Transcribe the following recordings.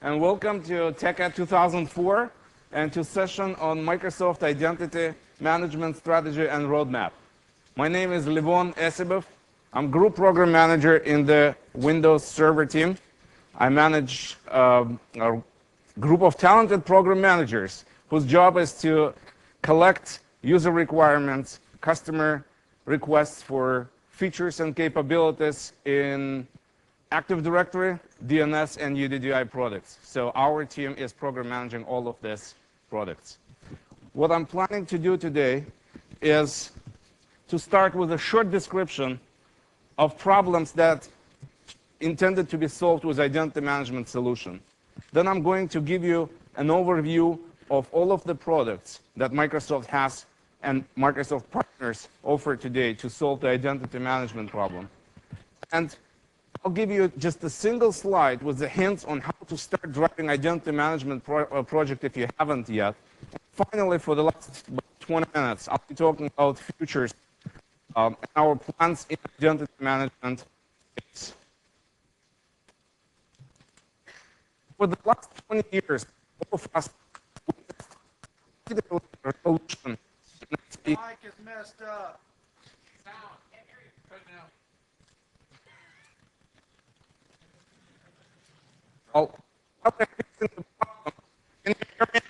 and welcome to TechEd 2004 and to session on Microsoft Identity Management Strategy and Roadmap. My name is Levon Esibov. I'm Group Program Manager in the Windows Server team. I manage a group of talented program managers whose job is to collect user requirements, customer requests for features and capabilities in Active Directory, DNS, and UDDI products. So our team is program managing all of these products. What I'm planning to do today is to start with a short description of problems that intended to be solved with identity management solution. Then I'm going to give you an overview of all of the products that Microsoft has and Microsoft partners offer today to solve the identity management problem. And I'll give you just a single slide with the hints on how to start driving identity management project if you haven't yet. And finally, for the last 20 minutes, I'll be talking about futures and our plans in identity management. For the last 20 years, all of us revolution. The mic is messed up. Sound. Can't hear you. Put it down. Can you hear me?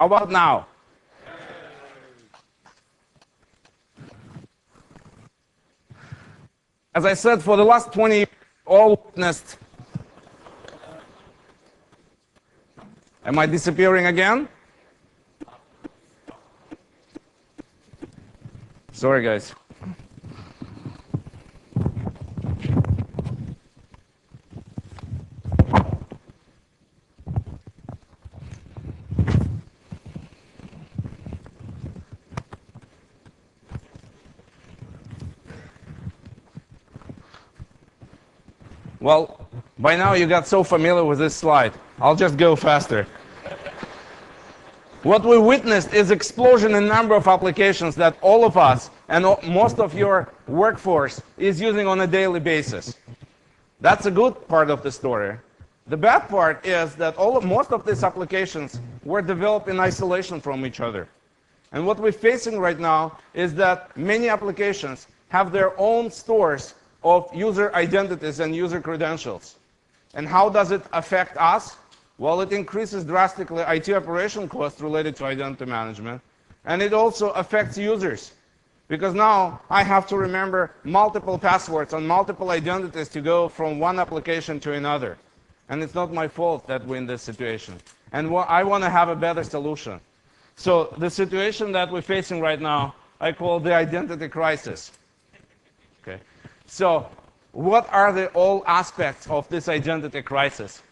How about now? As I said, for the last 20 years, all witnessed. Am I disappearing again? Sorry, guys. Well, by now you got so familiar with this slide. I'll just go faster. What we witnessed is explosion in number of applications that all of us and most of your workforce is using on a daily basis. That's a good part of the story. The bad part is that most of these applications were developed in isolation from each other. And what we're facing right now is that many applications have their own stores of user identities and user credentials. And how does it affect us? Well, it increases drastically IT operation costs related to identity management. And it also affects users. Because now I have to remember multiple passwords and multiple identities to go from one application to another. And it's not my fault that we're in this situation. And I want to have a better solution. So the situation that we're facing right now, I call the identity crisis. Okay. So what are the all aspects of this identity crisis?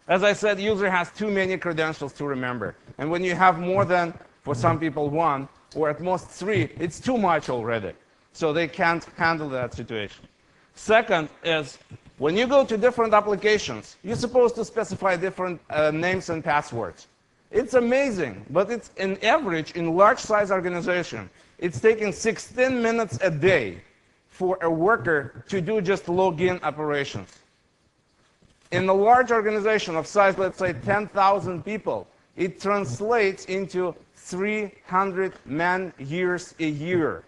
As I said, user has too many credentials to remember. And when you have more than, for some people, one, or at most three, it's too much already. So they can't handle that situation. Second is, when you go to different applications, you're supposed to specify different names and passwords. It's amazing, but it's an average in large size organization. It's taking 16 minutes a day for a worker to do just login operations. In a large organization of size, let's say 10,000 people, it translates into 300 man-years a year.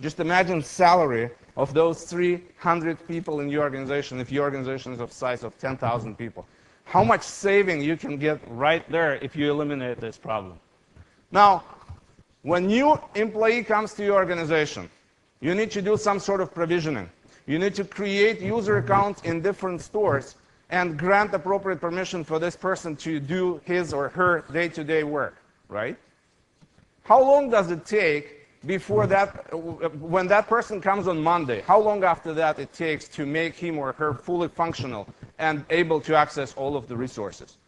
Just imagine salary of those 300 people in your organization if your organization is of size of 10,000 people. How much saving you can get right there if you eliminate this problem. Now, when new employee comes to your organization, you need to do some sort of provisioning. You need to create user accounts in different stores and grant appropriate permission for this person to do his or her day-to-day work, right? How long does it take before that, when that person comes on Monday, how long after that it takes to make him or her fully functional and able to access all of the resources?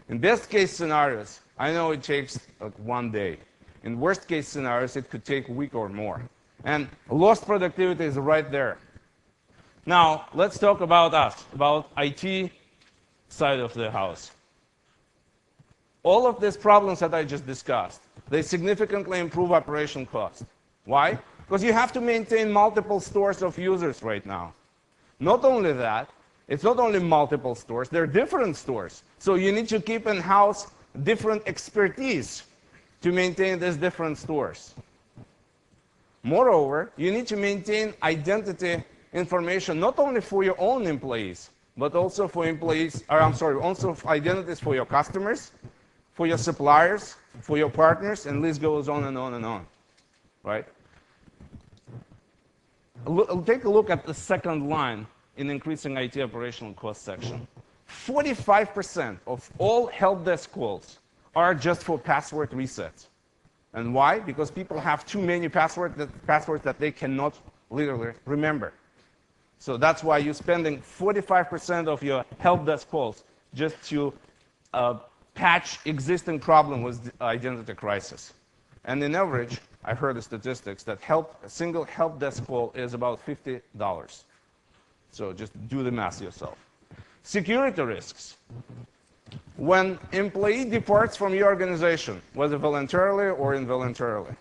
In best case scenarios, I know it takes like 1 day. In worst case scenarios, it could take a week or more. And lost productivity is right there. Now, let's talk about us, about IT side of the house. All of these problems that I just discussed, they significantly improve operation cost. Why? Because you have to maintain multiple stores of users right now. Not only that, it's not only multiple stores, they're different stores. So you need to keep in-house different expertise to maintain these different stores. Moreover, you need to maintain identity information not only for your own employees, but also for also identities for your customers, for your suppliers, for your partners, and list goes on and on and on, right? Take a look at the second line in increasing IT operational cost section. 45% of all help desk calls are just for password resets. And why? Because people have too many passwords that they cannot literally remember. So that's why you're spending 45% of your help desk calls just to patch existing problem with identity crisis. And in average, I heard the statistics that a single help desk call is about $50. So just do the math yourself. Security risks. When employee departs from your organization, whether voluntarily or involuntarily,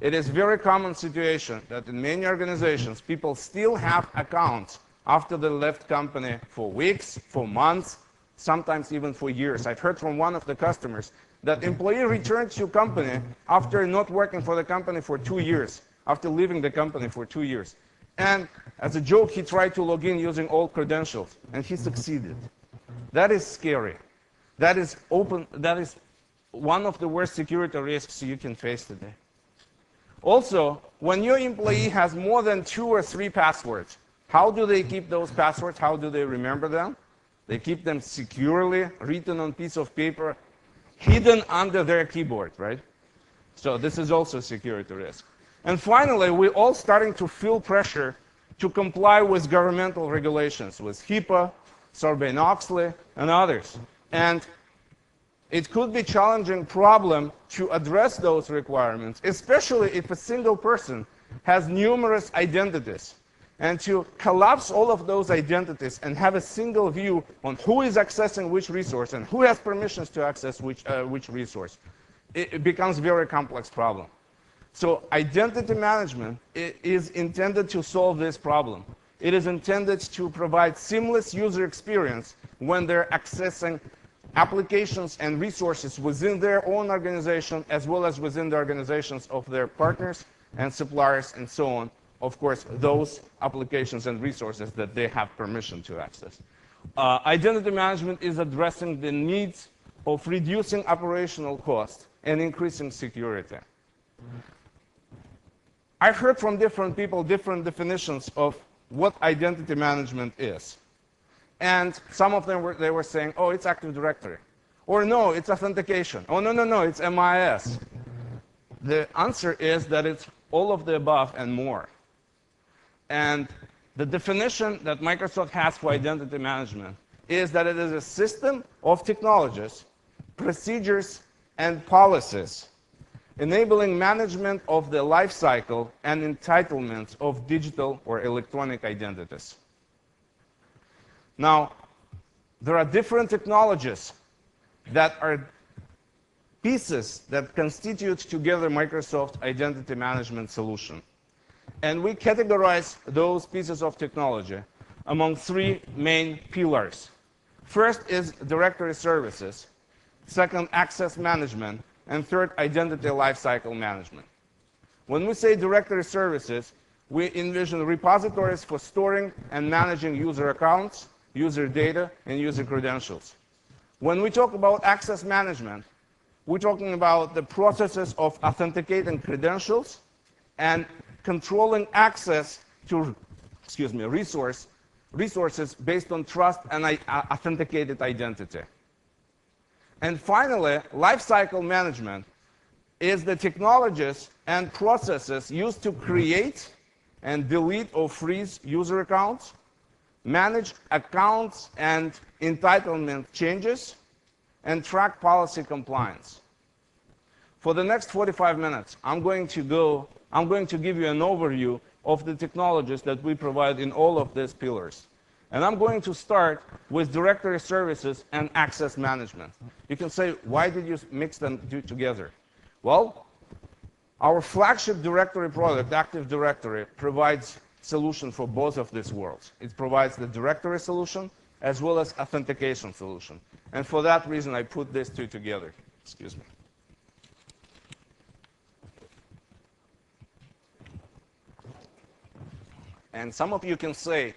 it is a very common situation that in many organizations, people still have accounts after they left company for weeks, for months, sometimes even for years. I've heard from one of the customers that employee returned to company after not working for the company for 2 years, after leaving the company for 2 years. And as a joke, he tried to log in using old credentials, and he succeeded. That is scary. That is one of the worst security risks you can face today. Also, when your employee has more than 2 or 3 passwords, how do they keep those passwords? How do they remember them? They keep them securely written on a piece of paper, hidden under their keyboard, right? So this is also a security risk. And finally, we're all starting to feel pressure to comply with governmental regulations, with HIPAA, Sarbanes-Oxley, and others. And it could be a challenging problem to address those requirements, especially if a single person has numerous identities. And to collapse all of those identities and have a single view on who is accessing which resource and who has permissions to access which resource, it becomes a very complex problem. So identity management is intended to solve this problem. It is intended to provide seamless user experience when they're accessing applications and resources within their own organization, as well as within the organizations of their partners and suppliers and so on. Of course, those applications and resources that they have permission to access. Identity management is addressing the needs of reducing operational cost and increasing security. I've heard from different people different definitions of what identity management is. And some of them they were saying, oh, it's Active Directory. Or no, it's authentication. Oh, no, it's MIS. The answer is that it's all of the above and more. And the definition that Microsoft has for identity management is that it is a system of technologies, procedures, and policies enabling management of the life cycle and entitlements of digital or electronic identities. Now, there are different technologies that are pieces that constitute together Microsoft Identity Management Solution. And we categorize those pieces of technology among 3 main pillars. First is directory services, second, access management, and third, identity lifecycle management. When we say directory services, we envision repositories for storing and managing user accounts, user data, and user credentials. When we talk about access management, we're talking about the processes of authenticating credentials and controlling access to resource resources based on trust and authenticated identity. And finally, lifecycle management is the technologies and processes used to create and delete or freeze user accounts, manage accounts and entitlement changes, and track policy compliance. For the next 45 minutes, I'm going to give you an overview of the technologies that we provide in all of these pillars. And I'm going to start with directory services and access management. You can say, why did you mix them together? Well, our flagship directory product, Active Directory, provides solution for both of these worlds. It provides the directory solution as well as authentication solution. And for that reason, I put these two together. Excuse me. And some of you can say,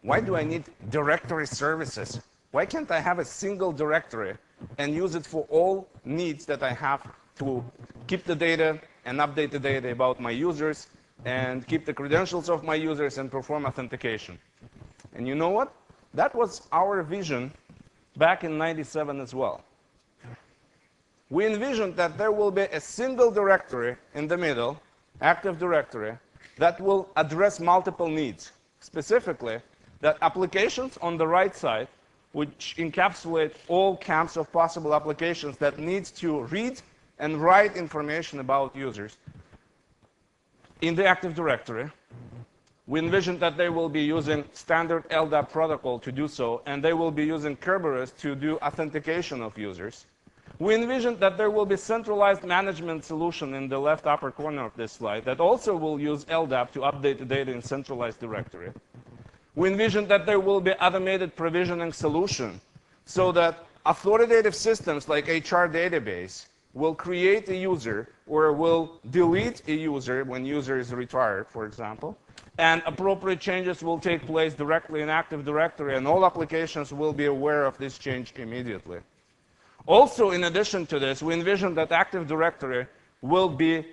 why do I need directory services? Why can't I have a single directory and use it for all needs that I have to keep the data and update the data about my users and keep the credentials of my users and perform authentication? And you know what? That was our vision back in '97 as well. We envisioned that there will be a single directory in the middle, Active Directory, that will address multiple needs. Specifically, that applications on the right side, which encapsulate all camps of possible applications that need to read and write information about users in the Active Directory. We envisioned that they will be using standard LDAP protocol to do so, and they will be using Kerberos to do authentication of users. We envisioned that there will be centralized management solution in the left upper corner of this slide that also will use LDAP to update the data in centralized directory. We envisioned that there will be automated provisioning solution so that authoritative systems like HR database will create a user or will delete a user when user is retired, for example, and appropriate changes will take place directly in Active Directory, and all applications will be aware of this change immediately. Also, in addition to this, we envision that Active Directory will be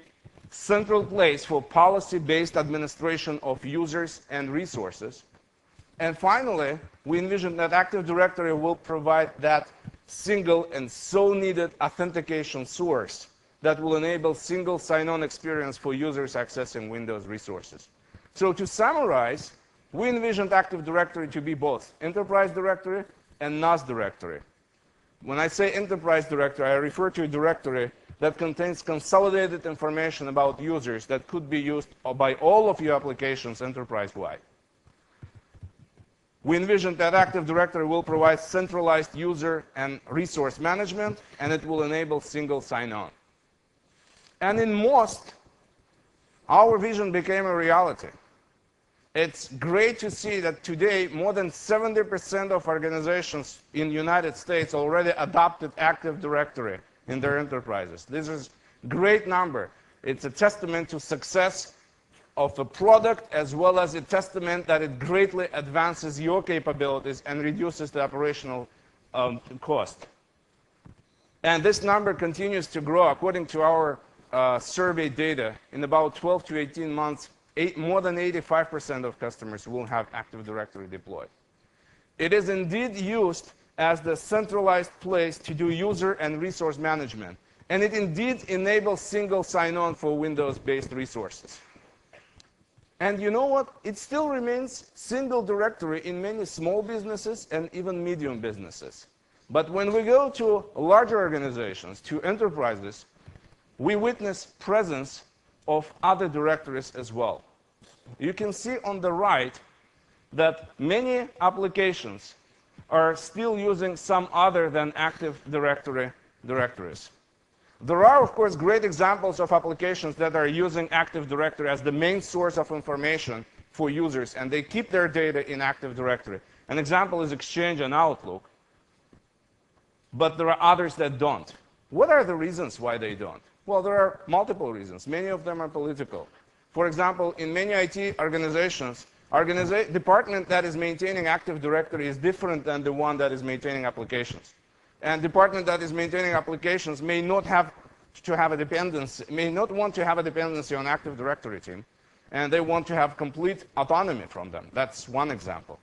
central place for policy-based administration of users and resources. And finally, we envision that Active Directory will provide that single and so needed authentication source that will enable single sign-on experience for users accessing Windows resources. So to summarize, we envisioned Active Directory to be both Enterprise Directory and NAS Directory. When I say Enterprise Directory, I refer to a directory that contains consolidated information about users that could be used by all of your applications enterprise-wide. We envision that Active Directory will provide centralized user and resource management, and it will enable single sign-on. And in most, our vision became a reality. It's great to see that today more than 70% of organizations in the United States already adopted Active Directory in their enterprises. This is a great number. It's a testament to success of a product as well as a testament that it greatly advances your capabilities and reduces the operational cost. And this number continues to grow according to our survey data. In about 12 to 18 months, more than 85% of customers will have Active Directory deployed. It is indeed used as the centralized place to do user and resource management. And it indeed enables single sign-on for Windows-based resources. And you know what? It still remains single directory in many small businesses and even medium businesses. But when we go to larger organizations, to enterprises, we witness presence of other directories as well. You can see on the right that many applications are still using some other than Active Directory directories. There are, of course, great examples of applications that are using Active Directory as the main source of information for users, and they keep their data in Active Directory. An example is Exchange and Outlook. But there are others that don't. What are the reasons why they don't? Well, there are multiple reasons. Many of them are political. For example, in many IT organizations, department that is maintaining Active Directory is different than the one that is maintaining applications. And department that is maintaining applications may not have to have a dependency, may not want to have a dependency on Active Directory team, and they want to have complete autonomy from them. That's one example.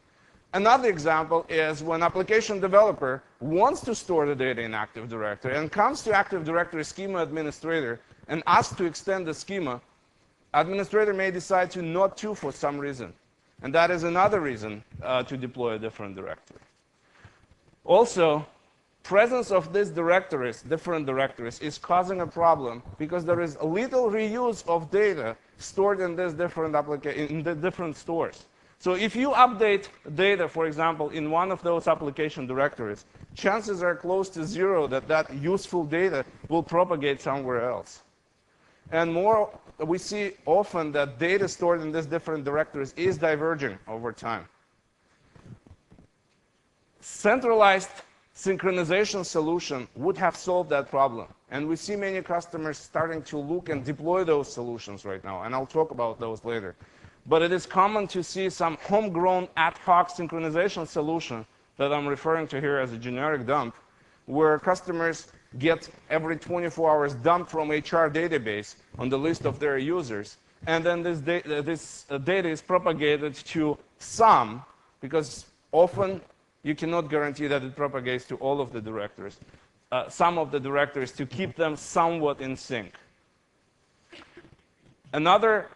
Another example is when application developer wants to store the data in Active Directory and comes to Active Directory schema administrator and asks to extend the schema, administrator may decide to not to for some reason. And that is another reason to deploy a different directory. Also, presence of these directories, different directories, is causing a problem because there is a little reuse of data stored in these different stores. So if you update data, for example, in one of those application directories, chances are close to zero that that useful data will propagate somewhere else. And more, we see often that data stored in these different directories is diverging over time. Centralized synchronization solution would have solved that problem. And we see many customers starting to look and deploy those solutions right now. And I'll talk about those later. But it is common to see some homegrown ad hoc synchronization solution that I'm referring to here as a generic dump, where customers get every 24 hours dump from HR database on the list of their users. And then this data is propagated to some, because often you cannot guarantee that it propagates to all of the directories, some of the directories to keep them somewhat in sync. Another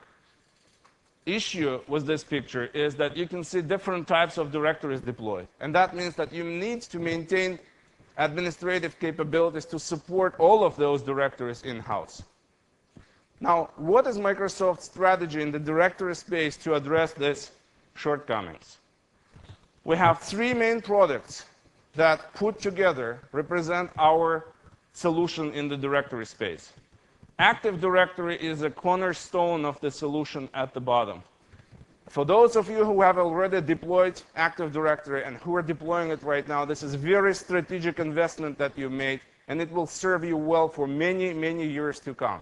issue with this picture is that you can see different types of directories deployed. And that means that you need to maintain administrative capabilities to support all of those directories in-house. Now, what is Microsoft's strategy in the directory space to address these shortcomings? We have three main products that put together represent our solution in the directory space. Active Directory is a cornerstone of the solution at the bottom. For those of you who have already deployed Active Directory and who are deploying it right now, this is a very strategic investment that you made, and it will serve you well for many, many years to come.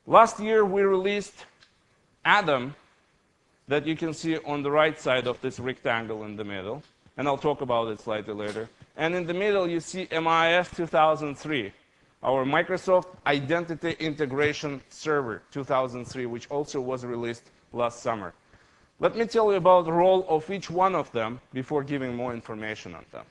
Last year, we released Adam, that you can see on the right side of this rectangle in the middle, and I'll talk about it slightly later. And in the middle, you see MIS 2003. Our Microsoft Identity Integration Server 2003, which also was released last summer. Let me tell you about the role of each one of them before giving more information on them.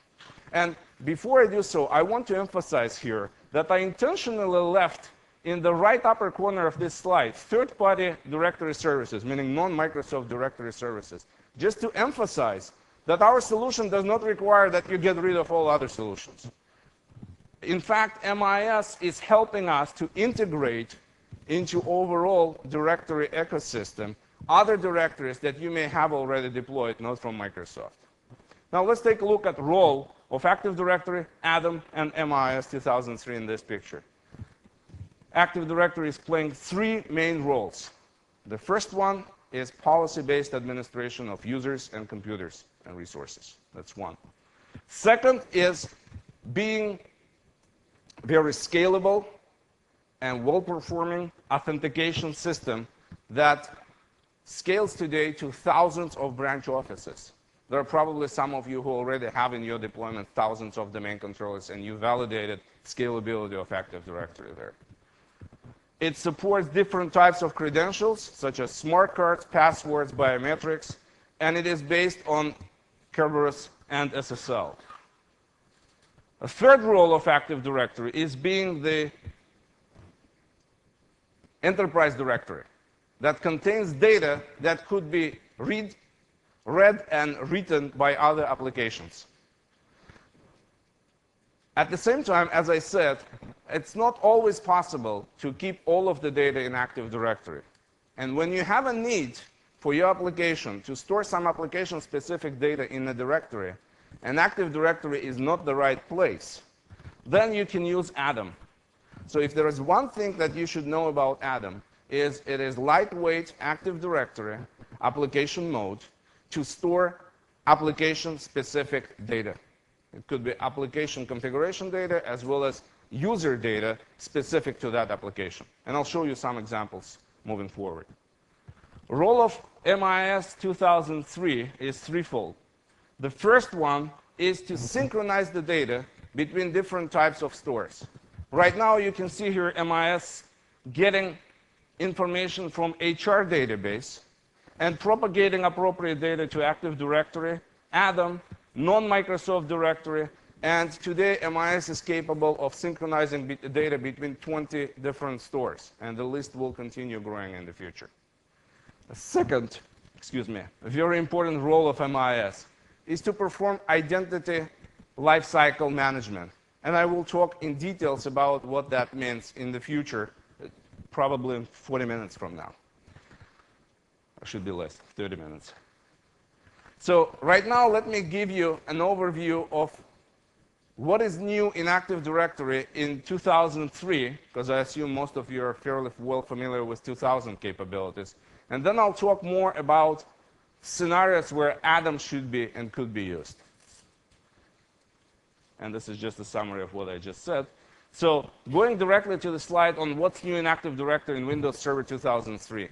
And before I do so, I want to emphasize here that I intentionally left in the right upper corner of this slide third-party directory services, meaning non-Microsoft directory services, just to emphasize that our solution does not require that you get rid of all other solutions. In fact, MIS is helping us to integrate into overall directory ecosystem other directories that you may have already deployed, not from Microsoft. Now let's take a look at the role of Active Directory, Adam, and MIS 2003 in this picture. Active Directory is playing three main roles. The first one is policy-based administration of users and computers and resources. That's one. Second is being very scalable and well-performing authentication system that scales today to thousands of branch offices. There are probably some of you who already have in your deployment thousands of domain controllers, and you validated scalability of Active Directory there. It supports different types of credentials, such as smart cards, passwords, biometrics, and it is based on Kerberos and SSL. A third role of Active Directory is being the enterprise directory that contains data that could be read and written by other applications. At the same time, as I said, it's not always possible to keep all of the data in Active Directory. And when you have a need for your application to store some application-specific data in a directory, and Active Directory is not the right place, then you can use Adam. So if there is one thing that you should know about Adam, is it is lightweight Active Directory application mode to store application-specific data. It could be application configuration data as well as user data specific to that application. And I'll show you some examples moving forward. The role of MIS 2003 is threefold. The first one is to synchronize the data between different types of stores. Right now, you can see here MIS getting information from HR database and propagating appropriate data to Active Directory, Atom, non-Microsoft directory, and today MIS is capable of synchronizing data between 20 different stores, and the list will continue growing in the future. The second, a very important role of MIS is to perform identity lifecycle management. And I will talk in details about what that means in the future, probably in 40 minutes from now. Or should be less, 30 minutes. So right now, let me give you an overview of what is new in Active Directory in 2003, because I assume most of you are fairly well familiar with 2000 capabilities. And then I'll talk more about scenarios where Atom should be and could be used. And this is just a summary of what I just said. So going directly to the slide on what's new in Active Directory in Windows Server 2003.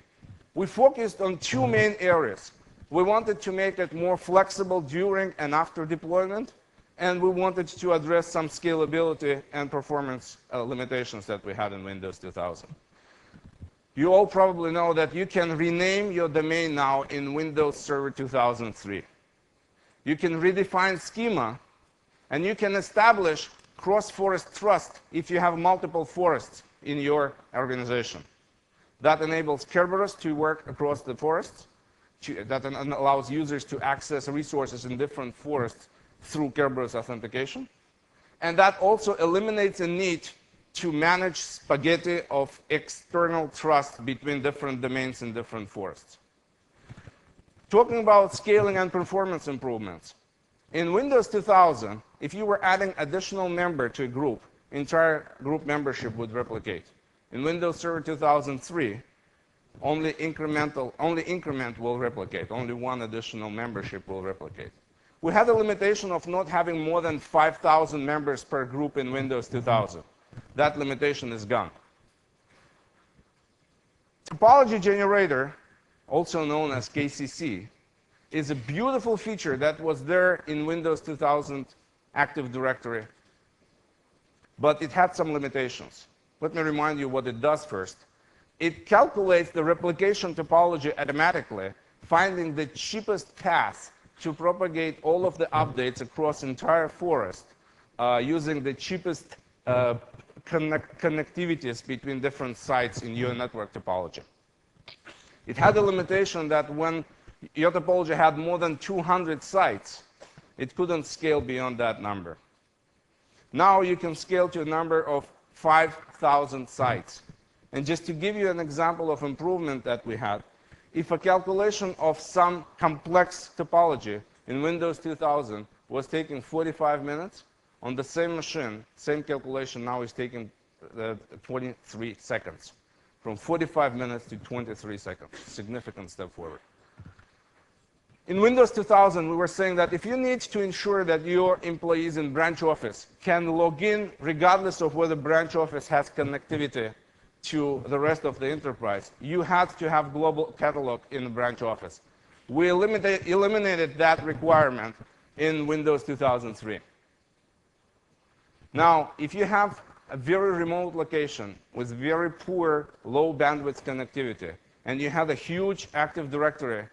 We focused on two main areas. We wanted to make it more flexible during and after deployment, and we wanted to address some scalability and performance limitations that we had in Windows 2000. You all probably know that you can rename your domain now in Windows Server 2003. You can redefine schema, and you can establish cross-forest trust if you have multiple forests in your organization. That enables Kerberos to work across the forests. That allows users to access resources in different forests through Kerberos authentication. And that also eliminates a need to manage spaghetti of external trust between different domains in different forests. Talking about scaling and performance improvements. In Windows 2000, if you were adding additional member to a group, entire group membership would replicate. In Windows Server 2003, only increment will replicate. Only one additional membership will replicate. We had a limitation of not having more than 5,000 members per group in Windows 2000. That limitation is gone. Topology generator, also known as KCC, is a beautiful feature that was there in Windows 2000 Active Directory, but it had some limitations. Let me remind you what it does first. It calculates the replication topology automatically, finding the cheapest path to propagate all of the updates across entire forest using the cheapest connectivities between different sites in your network topology. It had a limitation that when your topology had more than 200 sites, it couldn't scale beyond that number. Now you can scale to a number of 5,000 sites. And just to give you an example of improvement that we had, if a calculation of some complex topology in Windows 2000 was taking 45 minutes, on the same machine, same calculation now is taking 23 seconds. From 45 minutes to 23 seconds. Significant step forward. In Windows 2000, we were saying that if you need to ensure that your employees in branch office can log in regardless of whether branch office has connectivity to the rest of the enterprise, you had to have global catalog in the branch office. We eliminated that requirement in Windows 2003. Now, if you have a very remote location with very poor low bandwidth connectivity, and you have a huge Active Directory,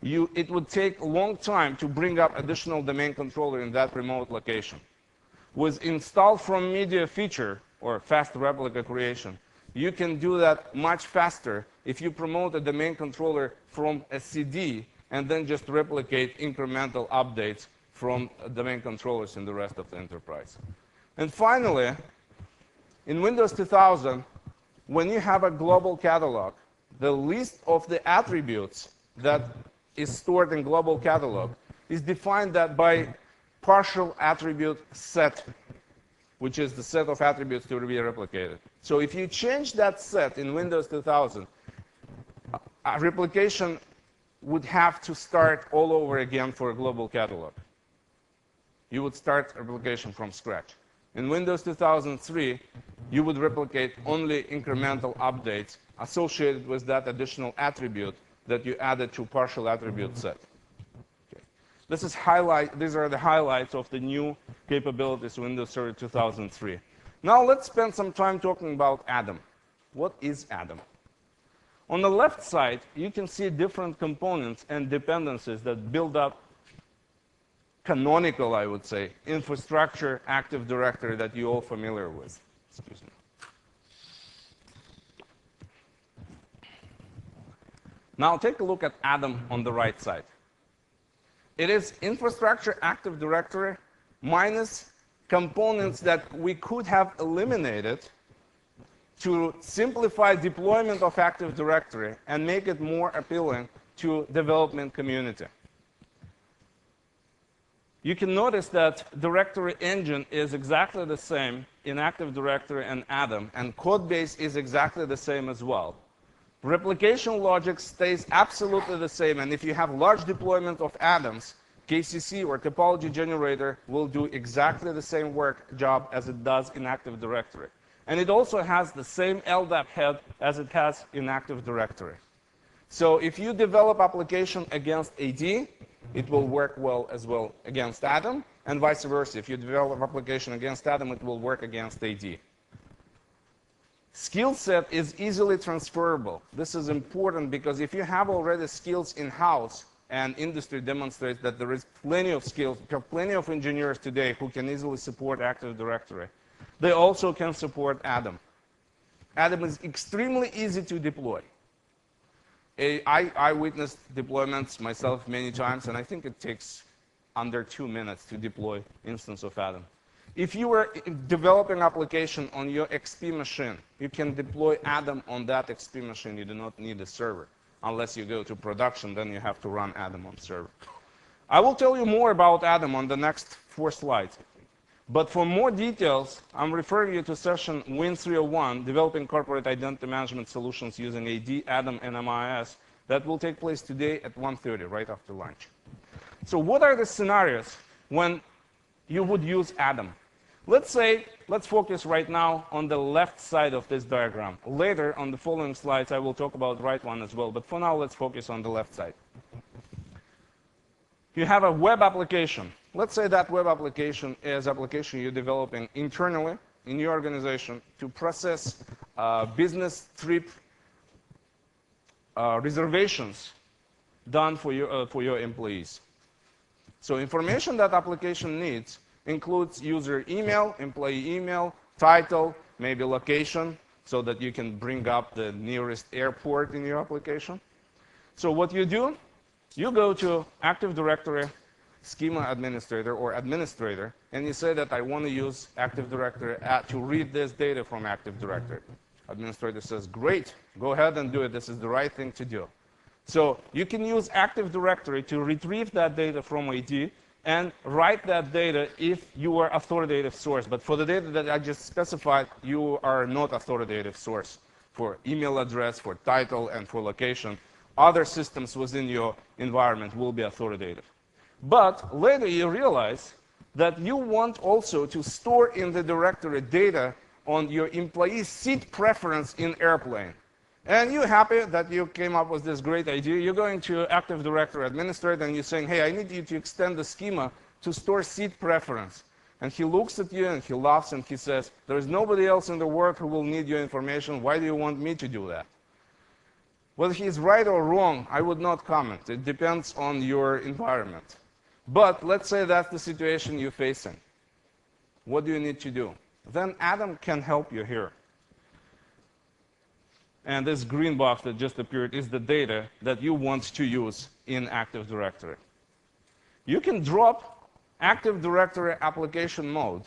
it would take a long time to bring up additional domain controller in that remote location. With install from media feature, or fast replica creation, you can do that much faster if you promote a domain controller from a CD and then just replicate incremental updates from domain controllers in the rest of the enterprise. And finally, in Windows 2000, when you have a global catalog, the list of the attributes that is stored in global catalog is defined that by partial attribute set, which is the set of attributes to be replicated. So if you change that set in Windows 2000, a replication would have to start all over again for a global catalog. You would start replication from scratch. In Windows 2003, you would replicate only incremental updates associated with that additional attribute that you added to partial attribute set. Okay. These are the highlights of the new capabilities of Windows Server 2003. Now let's spend some time talking about Atom. What is Atom? On the left side, you can see different components and dependencies that build up canonical, I would say, infrastructure Active Directory that you're all familiar with. Excuse me. Now take a look at Atom on the right side. It is infrastructure Active Directory minus components that we could have eliminated to simplify deployment of Active Directory and make it more appealing to development community. You can notice that directory engine is exactly the same in Active Directory and Atom, and code base is exactly the same as well. Replication logic stays absolutely the same, and if you have large deployment of atoms, KCC or topology generator will do exactly the same job as it does in Active Directory. And it also has the same LDAP head as it has in Active Directory. So if you develop application against AD, it will work well as well against Atom, and vice versa. If you develop application against Atom, it will work against AD. Skill set is easily transferable. This is important because if you have already skills in-house, and industry demonstrates that there is plenty of skills, plenty of engineers today who can easily support Active Directory. They also can support Atom. Atom is extremely easy to deploy. I witnessed deployments myself many times, and I think it takes under 2 minutes to deploy instance of Atom. If you are developing application on your XP machine, you can deploy Atom on that XP machine. You do not need a server. Unless you go to production, then you have to run Atom on server. I will tell you more about Atom on the next 4 slides. But for more details, I'm referring you to session Win 301, Developing Corporate Identity Management Solutions Using AD, Atom, and MIS, that will take place today at 1:30, right after lunch. So what are the scenarios when you would use Atom? Let's focus right now on the left side of this diagram. Later, on the following slides, I will talk about the right one as well. But for now, let's focus on the left side. You have a web application. Let's say that web application is application you're developing internally in your organization to process business trip reservations done for your employees. So information that application needs includes user email, employee email, title, maybe location, so that you can bring up the nearest airport in your application. So what you do, you go to Active Directory schema administrator or administrator, and you say that I want to use Active Directory to read this data from Active Directory. Administrator says, great, go ahead and do it. This is the right thing to do. So you can use Active Directory to retrieve that data from AD and write that data if you are authoritative source. But for the data that I just specified, you are not authoritative source for email address, for title, and for location. Other systems within your environment will be authoritative. But later you realize that you want also to store in the directory data on your employee seat preference in airplane. And you're happy that you came up with this great idea. You're going to Active Directory administrator and you're saying, hey, I need you to extend the schema to store seat preference. And he looks at you and he laughs and he says, there is nobody else in the world who will need your information. Why do you want me to do that? Whether he's right or wrong, I would not comment. It depends on your environment. But let's say that's the situation you're facing. What do you need to do? Then Atom can help you here. And this green box that just appeared is the data that you want to use in Active Directory. You can drop Active Directory application mode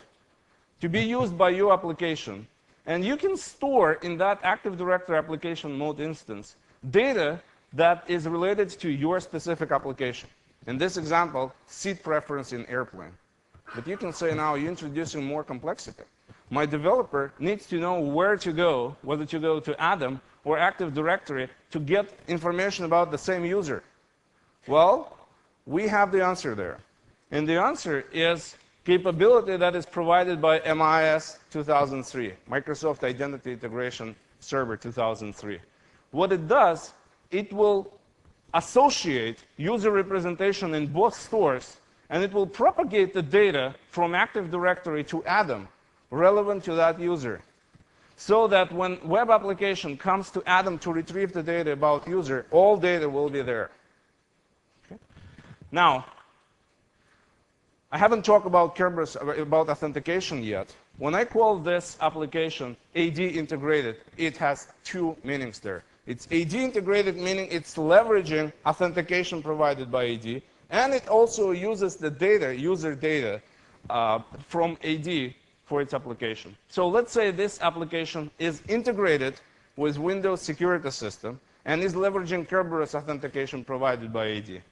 to be used by your application, and you can store in that Active Directory application mode instance data that is related to your specific application. In this example, seat preference in airplane. But you can say now you're introducing more complexity. My developer needs to know where to go, whether to go to Atom or Active Directory to get information about the same user. Well, we have the answer there. And the answer is capability that is provided by MIS 2003, Microsoft Identity Integration Server 2003. What it does, it will associate user representation in both stores, and it will propagate the data from Active Directory to Atom relevant to that user. so that when web application comes to Atom to retrieve the data about user, all data will be there. Okay? Now, I haven't talked about Kerberos, about authentication yet. When I call this application AD integrated, it has two meanings there. It's AD integrated, meaning it's leveraging authentication provided by AD, and it also uses the data, user data, from AD for its application. So let's say this application is integrated with Windows security system and is leveraging Kerberos authentication provided by AD.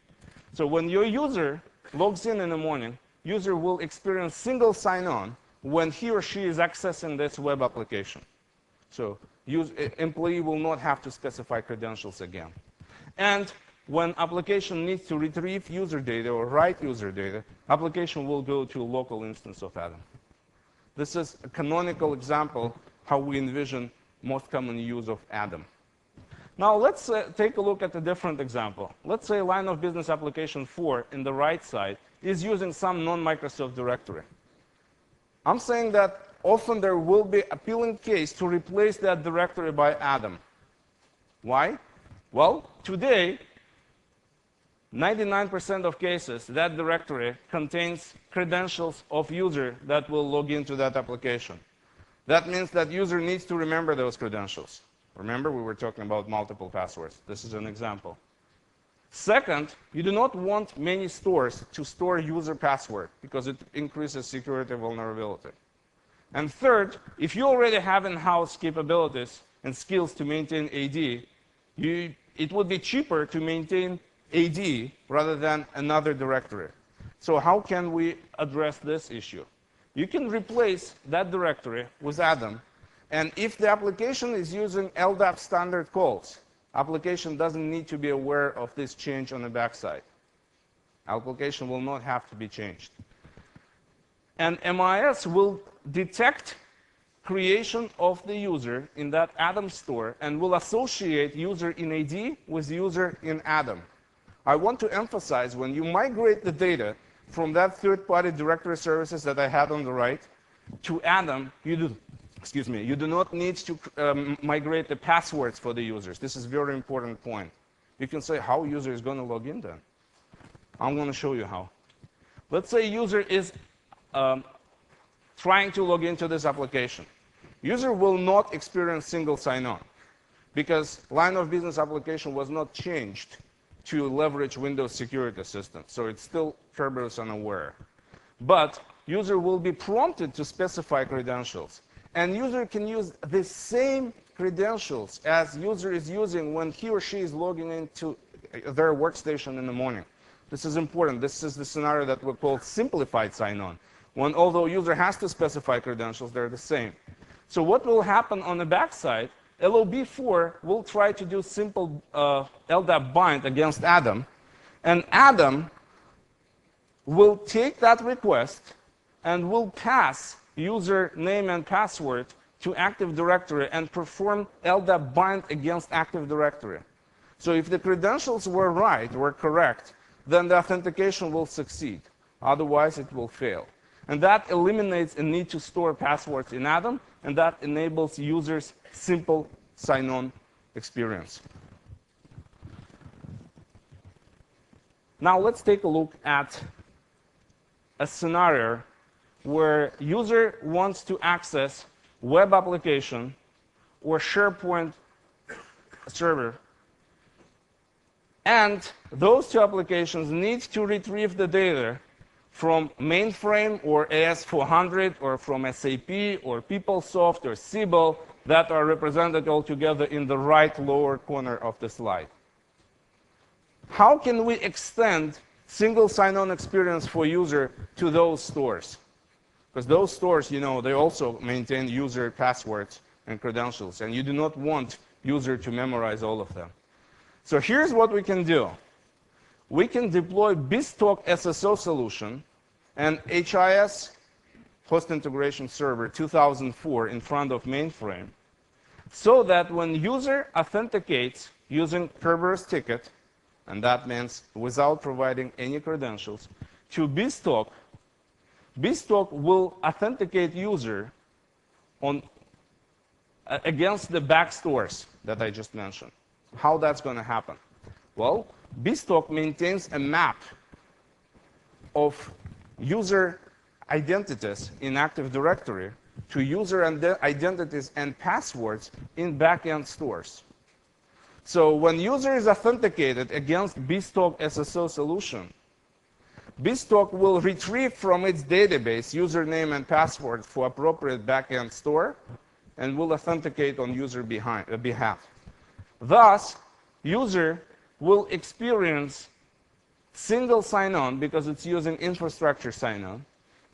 So when your user logs in the morning, user will experience single sign-on when he or she is accessing this web application. So employee will not have to specify credentials again. And when application needs to retrieve user data or write user data, application will go to a local instance of Atom. This is a canonical example how we envision most common use of Atom. Now let's take a look at a different example. Let's say line of business application 4 in the right side is using some non-Microsoft directory. I'm saying that often there will be appealing case to replace that directory by Atom. Why? Well, today, 99% of cases, that directory contains credentials of user that will log into that application. That means that user needs to remember those credentials. Remember, we were talking about multiple passwords. This is an example. Second, you do not want many stores to store user password because it increases security vulnerability. And third, if you already have in-house capabilities and skills to maintain AD, it would be cheaper to maintain AD rather than another directory. So how can we address this issue? You can replace that directory with Atom, and if the application is using LDAP standard calls, application doesn't need to be aware of this change on the backside. Application will not have to be changed. And MIS will detect creation of the user in that Atom store and will associate user in AD with user in Atom. I want to emphasize when you migrate the data from that third-party directory services that I had on the right to Atom, you do not need to migrate the passwords for the users. This is a very important point. You can say how user is going to log in then. I'm going to show you how. Let's say user is trying to log into this application. User will not experience single sign-on because line of business application was not changed to leverage Windows security system. So it's still Kerberos unaware. But user will be prompted to specify credentials. And user can use the same credentials as user is using when he or she is logging into their workstation in the morning. This is important. This is the scenario that we call simplified sign-on. When although user has to specify credentials, they're the same. So what will happen on the backside, LOB4 will try to do simple LDAP bind against Atom, and Atom will take that request and will pass user name and password to Active Directory and perform LDAP bind against Active Directory. So if the credentials were right, were correct, then the authentication will succeed. Otherwise, it will fail. And that eliminates a need to store passwords in Atom, and that enables users simple sign-on experience. Now let's take a look at a scenario where user wants to access web application or SharePoint server, and those two applications need to retrieve the data from mainframe or AS400 or from SAP or PeopleSoft or Siebel that are represented all together in the right lower corner of the slide. How can we extend single sign-on experience for user to those stores? Because those stores, you know, they also maintain user passwords and credentials, and you do not want user to memorize all of them. So here's what we can do. We can deploy bespoke SSO solution and HIS, Host Integration Server 2004, in front of mainframe, so that when user authenticates using Kerberos ticket, and that means without providing any credentials, to bespoke, bespoke will authenticate user on against the back stores that I just mentioned. How that's going to happen? Well, Beanstalk maintains a map of user identities in Active Directory to user identities and passwords in backend stores. So when user is authenticated against Beanstalk SSO solution, Beanstalk will retrieve from its database username and password for appropriate backend store and will authenticate on user behalf. Thus, user will experience single sign-on because it's using infrastructure sign-on,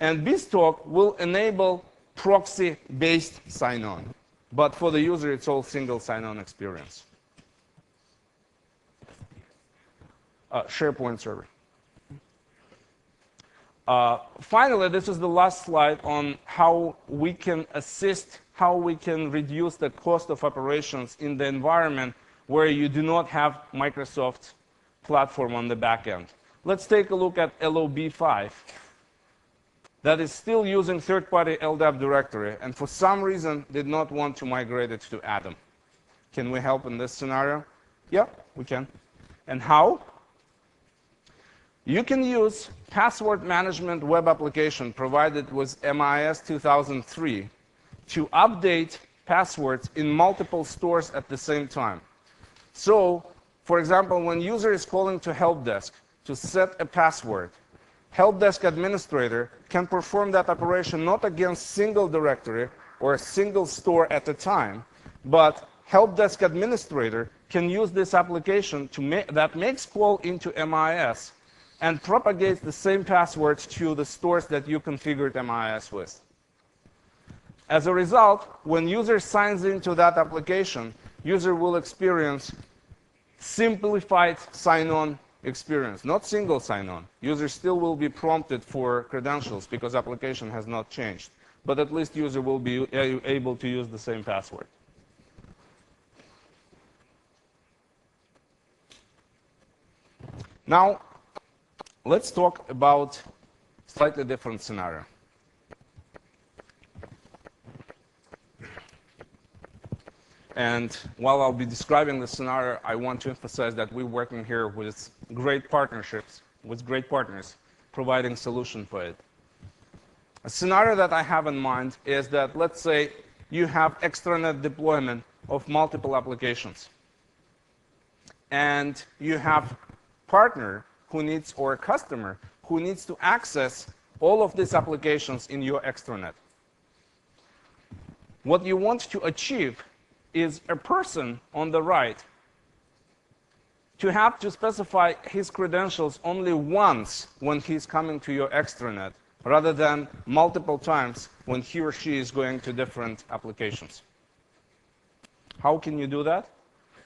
and Beanstalk will enable proxy-based sign-on. But for the user, it's all single sign-on experience. SharePoint server. Finally, this is the last slide on how we can assist, how we can reduce the cost of operations in the environment where you do not have Microsoft platform on the back end. Let's take a look at LOB5 that is still using third-party LDAP directory and for some reason did not want to migrate it to Atom. Can we help in this scenario? Yeah, we can. And how? You can use password management web application provided with MIS 2003 to update passwords in multiple stores at the same time. So, for example, when user is calling to help desk to set a password, help desk administrator can perform that operation not against single directory or a single store at a time, but help desk administrator can use this application that makes call into MIS and propagates the same password to the stores that you configured MIS with. As a result, when user signs into that application, user will experience simplified sign-on experience, not single sign-on. User still will be prompted for credentials because application has not changed, but at least user will be able to use the same password. Now, let's talk about a slightly different scenario. And while I'll be describing the scenario, I want to emphasize that we're working here with great partnerships, with great partners, providing solution for it. A scenario that I have in mind is that, let's say, you have extranet deployment of multiple applications. And you have partner who needs, or a customer who needs to access all of these applications in your extranet. What you want to achieve is a person on the right to have to specify his credentials only once when he's coming to your extranet, rather than multiple times when he or she is going to different applications. How can you do that?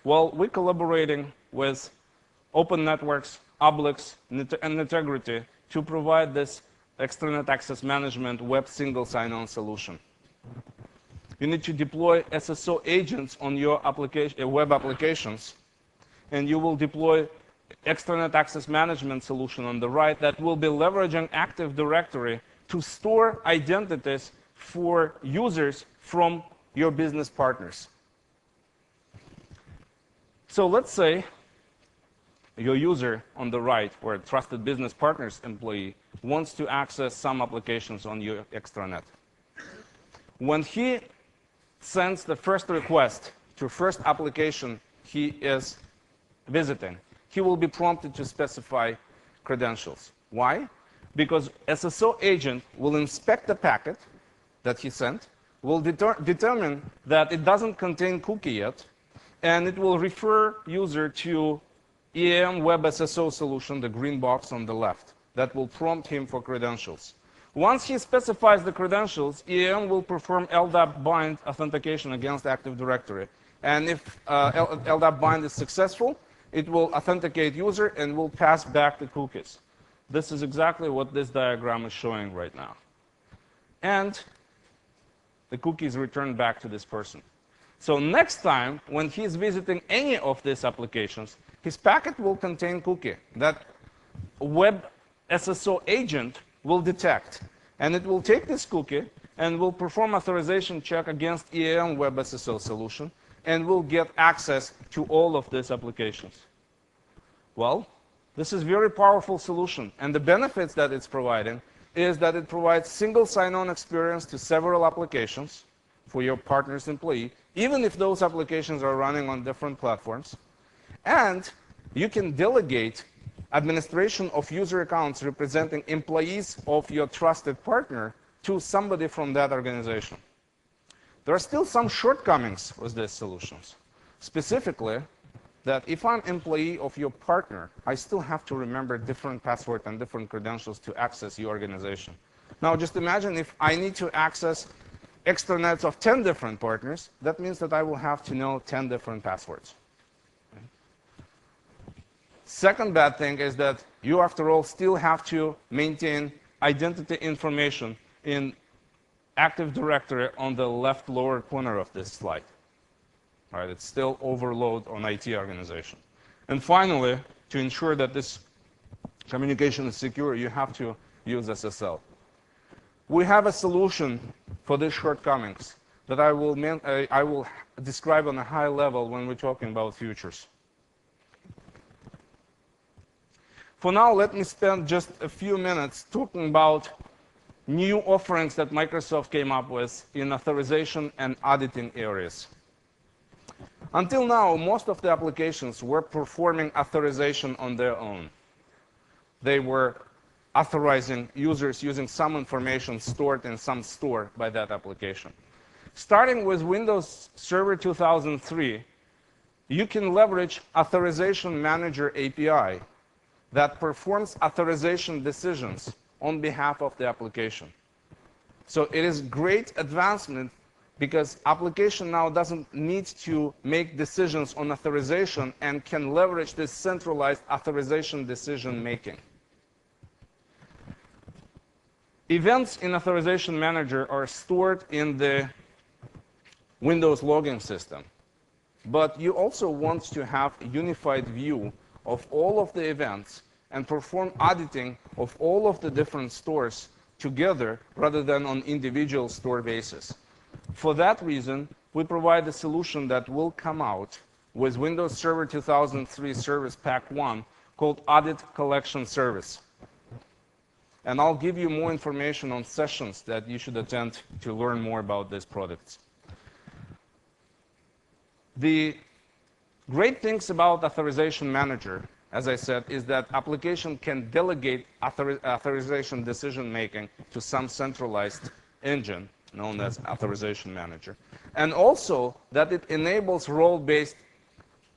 Well, we're collaborating with Open Networks, Oblix, and Integrity to provide this extranet access management web single sign-on solution. You need to deploy SSO agents on your web applications, and you will deploy extranet access management solution on the right that will be leveraging Active Directory to store identities for users from your business partners. So let's say your user on the right, or a trusted business partners employee, wants to access some applications on your extranet. When he sends the first request to first application he is visiting, he will be prompted to specify credentials. Why? Because SSO agent will inspect the packet that he sent, will determine that it doesn't contain cookie yet, and it will refer user to EAM Web SSO solution, the green box on the left, that will prompt him for credentials. Once he specifies the credentials, EAM will perform LDAP bind authentication against Active Directory. And if LDAP bind is successful, it will authenticate user and will pass back the cookies. This is exactly what this diagram is showing right now. And the cookies return back to this person. So next time, when he's visiting any of these applications, his packet will contain cookie that web SSO agent will detect. And it will take this cookie and will perform authorization check against EAM Web SSO solution, and will get access to all of these applications. Well, this is a very powerful solution, and the benefits that it's providing is that it provides single sign-on experience to several applications for your partner's employee, even if those applications are running on different platforms. And you can delegate administration of user accounts representing employees of your trusted partner to somebody from that organization. There are still some shortcomings with these solutions. Specifically, that if I'm an employee of your partner, I still have to remember different passwords and different credentials to access your organization. Now, just imagine if I need to access extranets of 10 different partners, that means that I will have to know 10 different passwords. Second bad thing is that you, after all, still have to maintain identity information in Active Directory on the left lower corner of this slide. All right, it's still overload on IT organization. And finally, to ensure that this communication is secure, you have to use SSL. We have a solution for these shortcomings that I will describe on a high level when we're talking about futures. For now, let me spend just a few minutes talking about new offerings that Microsoft came up with in authorization and auditing areas. Until now, most of the applications were performing authorization on their own. They were authorizing users using some information stored in some store by that application. Starting with Windows Server 2003, you can leverage Authorization Manager API that performs authorization decisions on behalf of the application. So it is great advancement because application now doesn't need to make decisions on authorization and can leverage this centralized authorization decision making. Events in Authorization Manager are stored in the Windows logging system. But you also want to have a unified view of all of the events and perform auditing of all of the different stores together rather than on individual store basis. For that reason, we provide a solution that will come out with Windows Server 2003 Service Pack 1 called Audit Collection Service. And I'll give you more information on sessions that you should attend to learn more about these products. The great things about Authorization Manager, as I said, is that application can delegate authorization decision making to some centralized engine known as Authorization Manager. And also that it enables role-based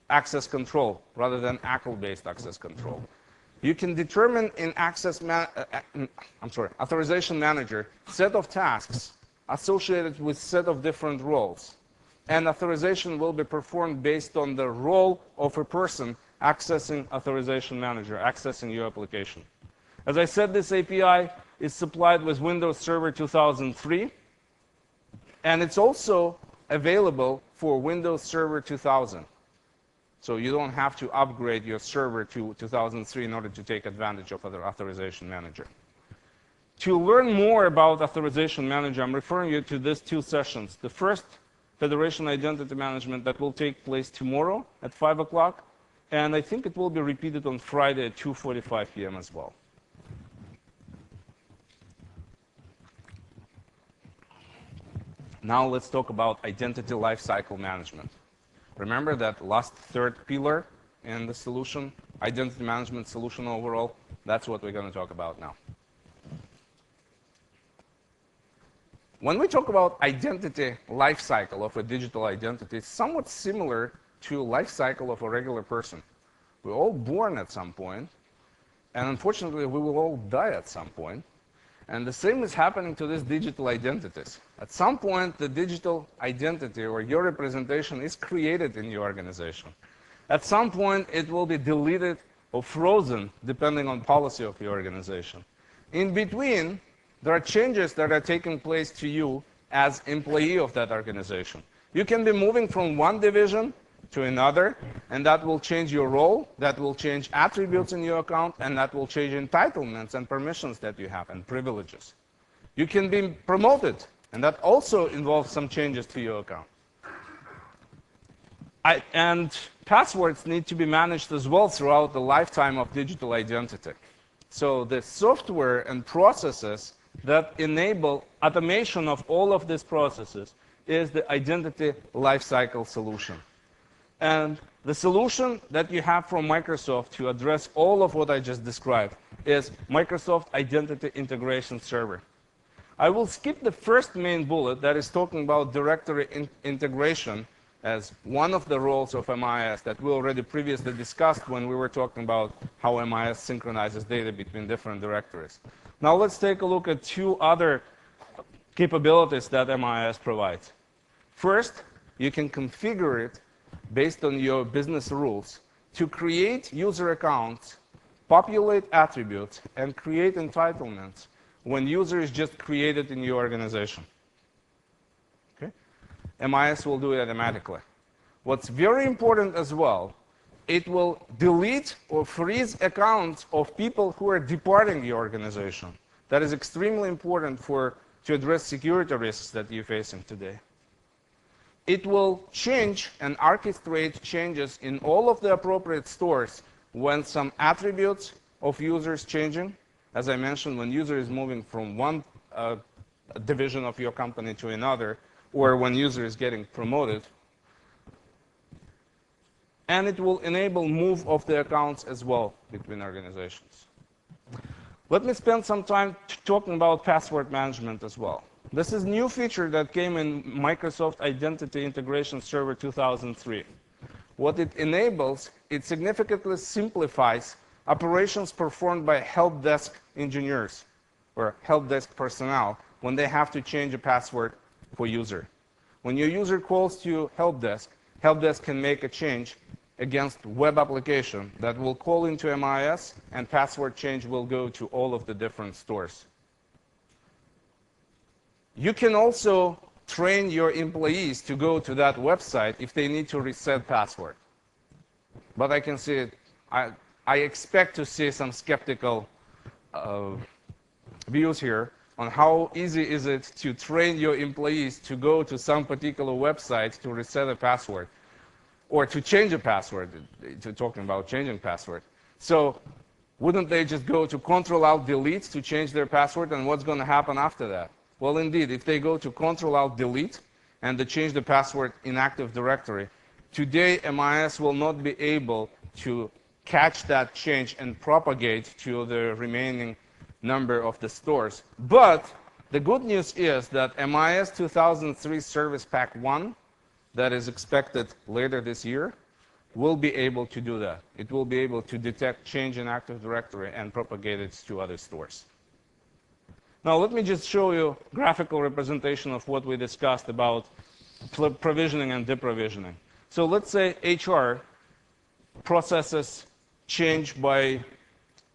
access control rather than ACL-based access control. You can determine in Authorization Manager set of tasks associated with set of different roles. And authorization will be performed based on the role of a person accessing Authorization Manager, accessing your application. As I said, this API is supplied with Windows Server 2003, and it's also available for Windows Server 2000. So you don't have to upgrade your server to 2003 in order to take advantage of other Authorization Manager. To learn more about Authorization Manager, I'm referring you to these two sessions. The first, Federation Identity Management, that will take place tomorrow at 5 o'clock. And I think it will be repeated on Friday at 2:45 p.m. as well. Now let's talk about Identity Lifecycle Management. Remember that last third pillar in the solution, Identity Management solution overall? That's what we're going to talk about now. When we talk about identity lifecycle of a digital identity, it's somewhat similar to life cycle of a regular person. We're all born at some point, and unfortunately, we will all die at some point. And the same is happening to these digital identities. At some point, the digital identity or your representation is created in your organization. At some point, it will be deleted or frozen, depending on policy of your organization. In between, there are changes that are taking place to you as employee of that organization. You can be moving from one division to another, and that will change your role, that will change attributes in your account, and that will change entitlements and permissions that you have and privileges. You can be promoted And that also involves some changes to your account. And passwords need to be managed as well throughout the lifetime of digital identity. So the software and processes that enable automation of all of these processes is the identity lifecycle solution. And the solution that you have from Microsoft to address all of what I just described is Microsoft Identity Integration Server. I will skip the first main bullet that is talking about directory integration as one of the roles of MIS that we already previously discussed when we were talking about how MIS synchronizes data between different directories. Now let's take a look at two other capabilities that MIS provides. First, you can configure it based on your business rules to create user accounts, populate attributes, and create entitlements when user is just created in your organization. Okay? MIS will do it automatically. What's very important as well, it will delete or freeze accounts of people who are departing your organization. That is extremely important to address security risks that you're facing today. It will change and orchestrate changes in all of the appropriate stores when some attributes of users changing. As I mentioned, when user is moving from one division of your company to another, or when user is getting promoted. And it will enable move of the accounts as well between organizations. Let me spend some time talking about password management as well. This is a new feature that came in Microsoft Identity Integration Server 2003. What it enables, it significantly simplifies operations performed by help desk engineers or help desk personnel when they have to change a password for user. When your user calls to help desk can make a change against web application that will call into MIS, and password change will go to all of the different stores. You can also train your employees to go to that website if they need to reset password. But I can see it, I expect to see some skeptical views here on how easy is it to train your employees to go to some particular website to reset a password or to change a password, to talking about changing password. So wouldn't they just go to Control-Alt-Delete to change their password, and what's going to happen after that? Well, indeed, if they go to Control-Alt-Delete and they change the password in Active Directory, today MIS will not be able to catch that change and propagate to the remaining number of the stores. But the good news is that MIS 2003 Service Pack 1, that is expected later this year, will be able to do that. It will be able to detect change in Active Directory and propagate it to other stores. Now let me just show you a graphical representation of what we discussed about provisioning and deprovisioning. So let's say HR processes change by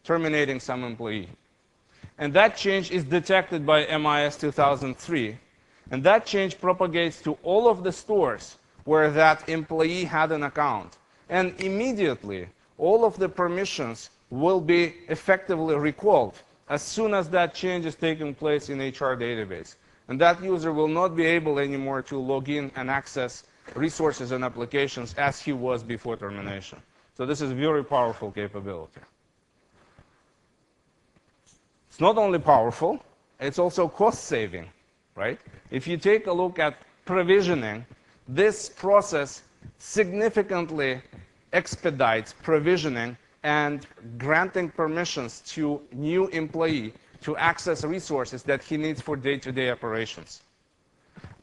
terminating some employee. And that change is detected by MIS 2003. And that change propagates to all of the stores where that employee had an account. And immediately, all of the permissions will be effectively recalled as soon as that change is taking place in HR database. And that user will not be able anymore to log in and access resources and applications as he was before termination. So this is a very powerful capability. It's not only powerful, it's also cost saving, right? If you take a look at provisioning, this process significantly expedites provisioning and granting permissions to new employee to access resources that he needs for day-to-day operations.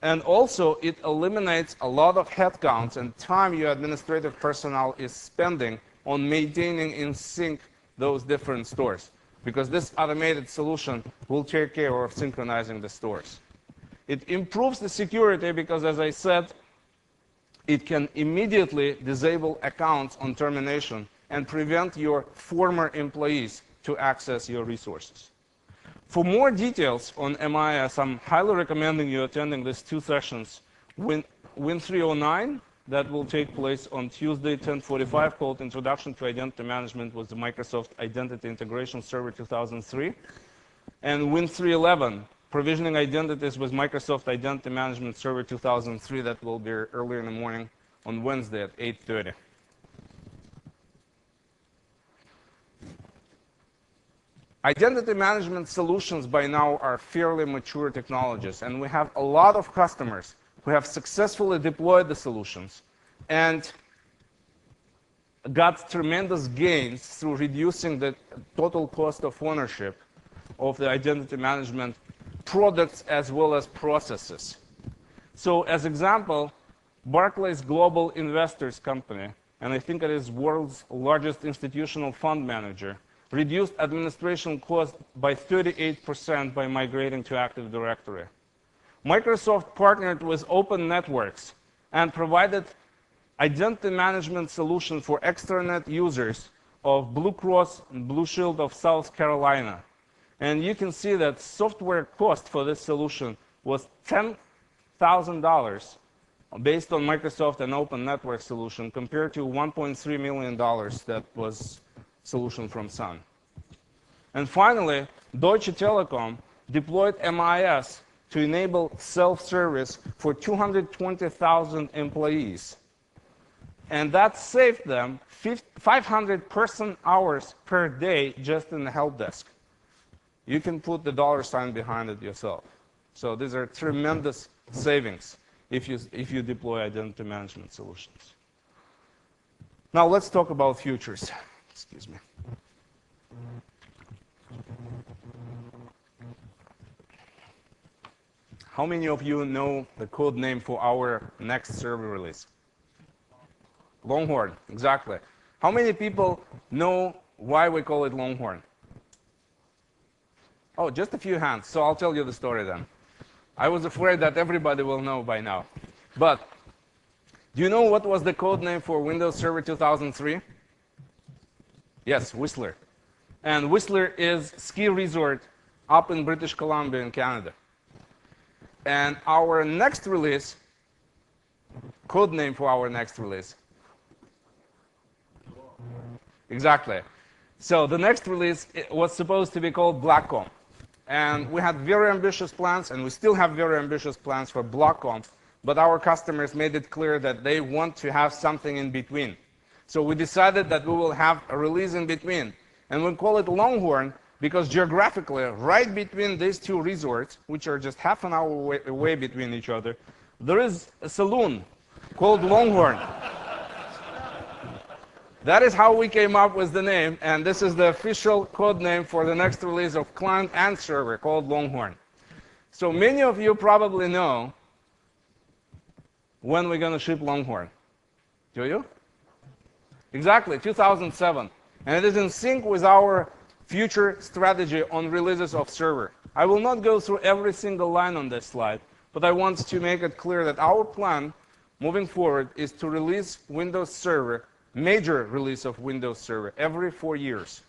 And also, it eliminates a lot of headcounts and time your administrative personnel is spending on maintaining in sync those different stores, because this automated solution will take care of synchronizing the stores. It improves the security because, as I said, it can immediately disable accounts on termination and prevent your former employees to access your resources. For more details on MIS, I'm highly recommending you attending these two sessions. Win 309, that will take place on Tuesday, 10:45, called Introduction to Identity Management with the Microsoft Identity Integration Server 2003. And Win 311, provisioning identities with Microsoft Identity Management Server 2003 that will be early in the morning on Wednesday at 8:30. Identity management solutions by now are fairly mature technologies, and we have a lot of customers who have successfully deployed the solutions and got tremendous gains through reducing the total cost of ownership of the identity management products as well as processes. So as example, Barclays Global Investors Company, and I think it is world's largest institutional fund manager, reduced administration costs by 38% by migrating to Active Directory. Microsoft partnered with Open Networks and provided identity management solution for extranet users of Blue Cross and Blue Shield of South Carolina. And you can see that software cost for this solution was $10,000 based on Microsoft and Open Network solution compared to $1.3 million that was solution from Sun. And finally, Deutsche Telekom deployed MIS to enable self-service for 220,000 employees. And that saved them 500 person-hours per day just in the help desk. You can put the $ behind it yourself. So these are tremendous savings if you deploy identity management solutions. Now let's talk about futures. Excuse me. How many of you know the code name for our next server release? Longhorn, exactly. How many people know why we call it Longhorn? Oh, just a few hands, so I'll tell you the story then. I was afraid that everybody will know by now. But do you know what was the code name for Windows Server 2003? Yes, Whistler. And Whistler is ski resort up in British Columbia in Canada. And our next release, code name for our next release. Exactly. So the next release was supposed to be called Blackcomb. And we had very ambitious plans, and we still have very ambitious plans for Blackcomb, but our customers made it clear that they want to have something in between. So we decided that we will have a release in between. And we call it Longhorn because geographically, right between these two resorts, which are just half an hour away between each other, there is a saloon called Longhorn. That is how we came up with the name, and this is the official code name for the next release of client and server called Longhorn. So many of you probably know when we're going to ship Longhorn. Do you? Exactly, 2007. And it is in sync with our future strategy on releases of server. I will not go through every single line on this slide, but I want to make it clear that our plan moving forward is to release Windows Server, major release of Windows Server, every 4 years.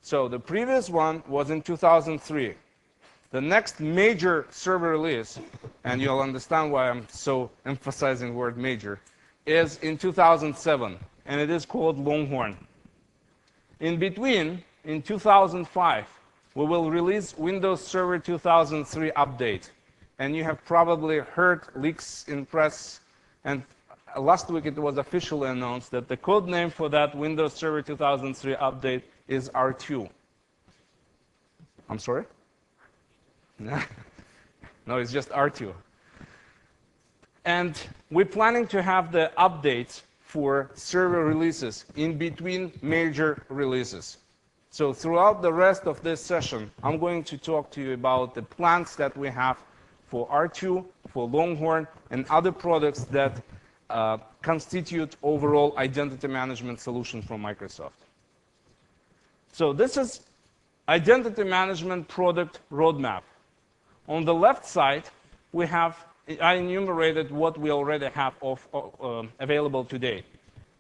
So the previous one was in 2003. The next major server release, and you'll understand why I'm so emphasizing the word major, is in 2007, and it is called Longhorn. In between, in 2005, we will release Windows Server 2003 update. And you have probably heard leaks in press, and last week it was officially announced that the code name for that Windows Server 2003 update is R2. I'm sorry? No, it's just R2. And we're planning to have the updates for server releases in between major releases. So throughout the rest of this session, I'm going to talk to you about the plans that we have for R2, for Longhorn, and other products that constitute overall identity management solution from Microsoft. So this is identity management product roadmap. On the left side, I enumerated what we already have available today.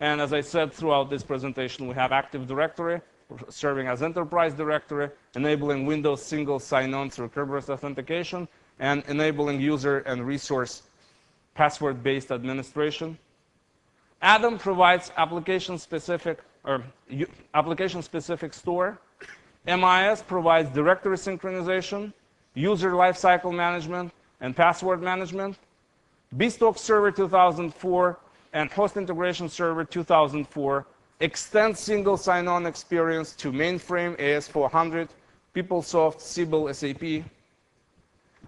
And as I said throughout this presentation, we have Active Directory, serving as enterprise directory, enabling Windows single sign-on through Kerberos authentication, and enabling user and resource password-based administration. Atom provides application-specific store. MIS provides directory synchronization. user lifecycle management, and password management. Beanstalk Server 2004 and Host Integration Server 2004 extend single sign-on experience to mainframe AS400, PeopleSoft, Siebel, SAP.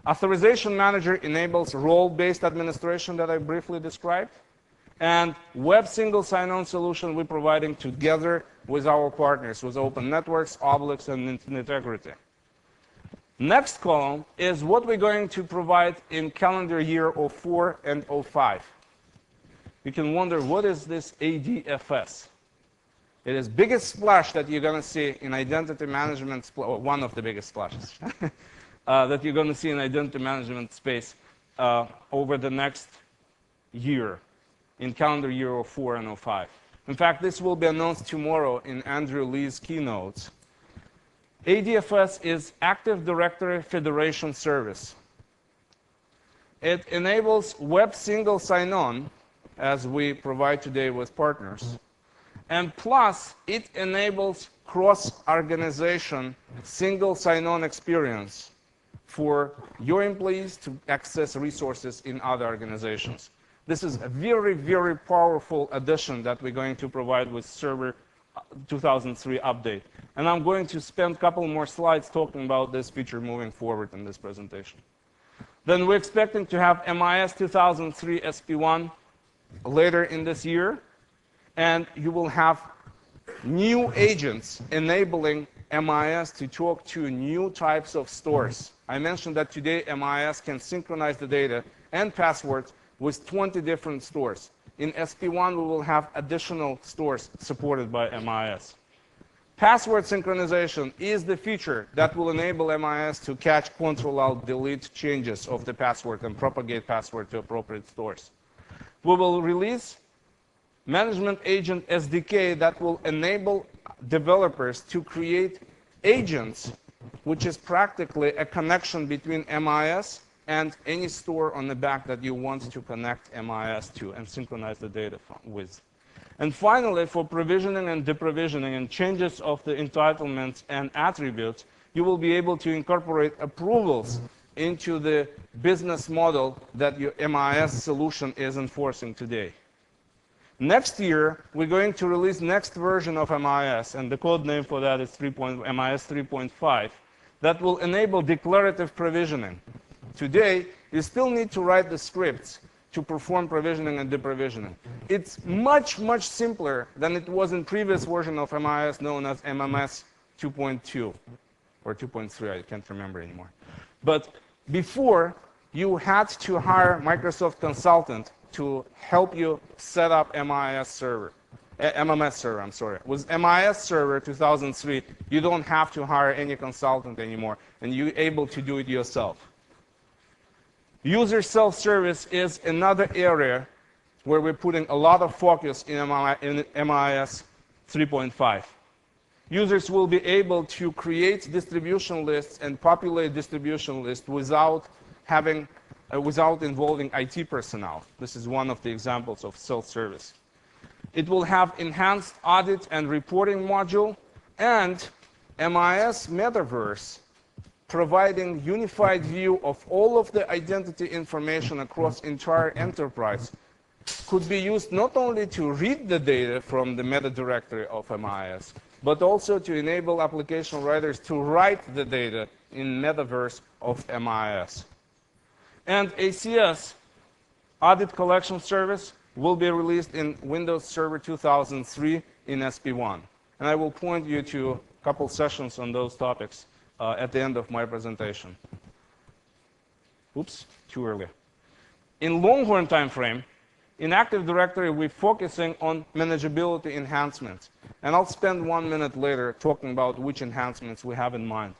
Authorization Manager enables role-based administration that I briefly described. And web single sign-on solution we're providing together with our partners, with Open Networks, Oblix, and Integrity. Next column is what we're going to provide in calendar year 04 and 05. You can wonder, what is this ADFS? It is the biggest splash that you're going to see in identity management, or one of the biggest splashes that you're going to see in identity management space over the next year, in calendar year 04 and 05. In fact, this will be announced tomorrow in Andrew Lee's keynotes. ADFS is Active Directory Federation Service. It enables web single sign-on, as we provide today with partners. And plus, it enables cross-organization single sign-on experience for your employees to access resources in other organizations. This is a very, very powerful addition that we're going to provide with Server 2003 update. And I'm going to spend a couple more slides talking about this feature moving forward in this presentation. Then we're expecting to have MIS 2003 SP1 later in this year. And you will have new agents enabling MIS to talk to new types of stores. I mentioned that today MIS can synchronize the data and passwords with 20 different stores. In SP1, we will have additional stores supported by MIS. Password synchronization is the feature that will enable MIS to catch, Ctrl-Alt-Delete changes of the password and propagate password to appropriate stores. We will release Management Agent SDK that will enable developers to create agents, which is practically a connection between MIS and any store on the back that you want to connect MIS to and synchronize the data with. And finally, for provisioning and deprovisioning and changes of the entitlements and attributes, you will be able to incorporate approvals into the business model that your MIS solution is enforcing today. Next year, we're going to release next version of MIS, and the code name for that is MIS 3.5, that will enable declarative provisioning. Today, you still need to write the scripts to perform provisioning and deprovisioning. It's much, much simpler than it was in previous version of MIS known as MMS 2.2 or 2.3, I can't remember anymore. But before, you had to hire Microsoft consultant to help you set up MMS server. With MIS Server 2003, you don't have to hire any consultant anymore, and you're able to do it yourself. User self-service is another area where we're putting a lot of focus in MIS 3.5. Users will be able to create distribution lists and populate distribution lists without involving IT personnel. This is one of the examples of self-service. It will have enhanced audit and reporting module and MIS Metaverse, providing unified view of all of the identity information across entire enterprise, could be used not only to read the data from the meta directory of MIS, but also to enable application writers to write the data in metaverse of MIS. And ACS, Audit Collection Service, will be released in Windows Server 2003 in SP1. And I will point you to a couple sessions on those topics at the end of my presentation. Oops, too early. In Longhorn timeframe, in Active Directory, we're focusing on manageability enhancements. And I'll spend 1 minute later talking about which enhancements we have in mind.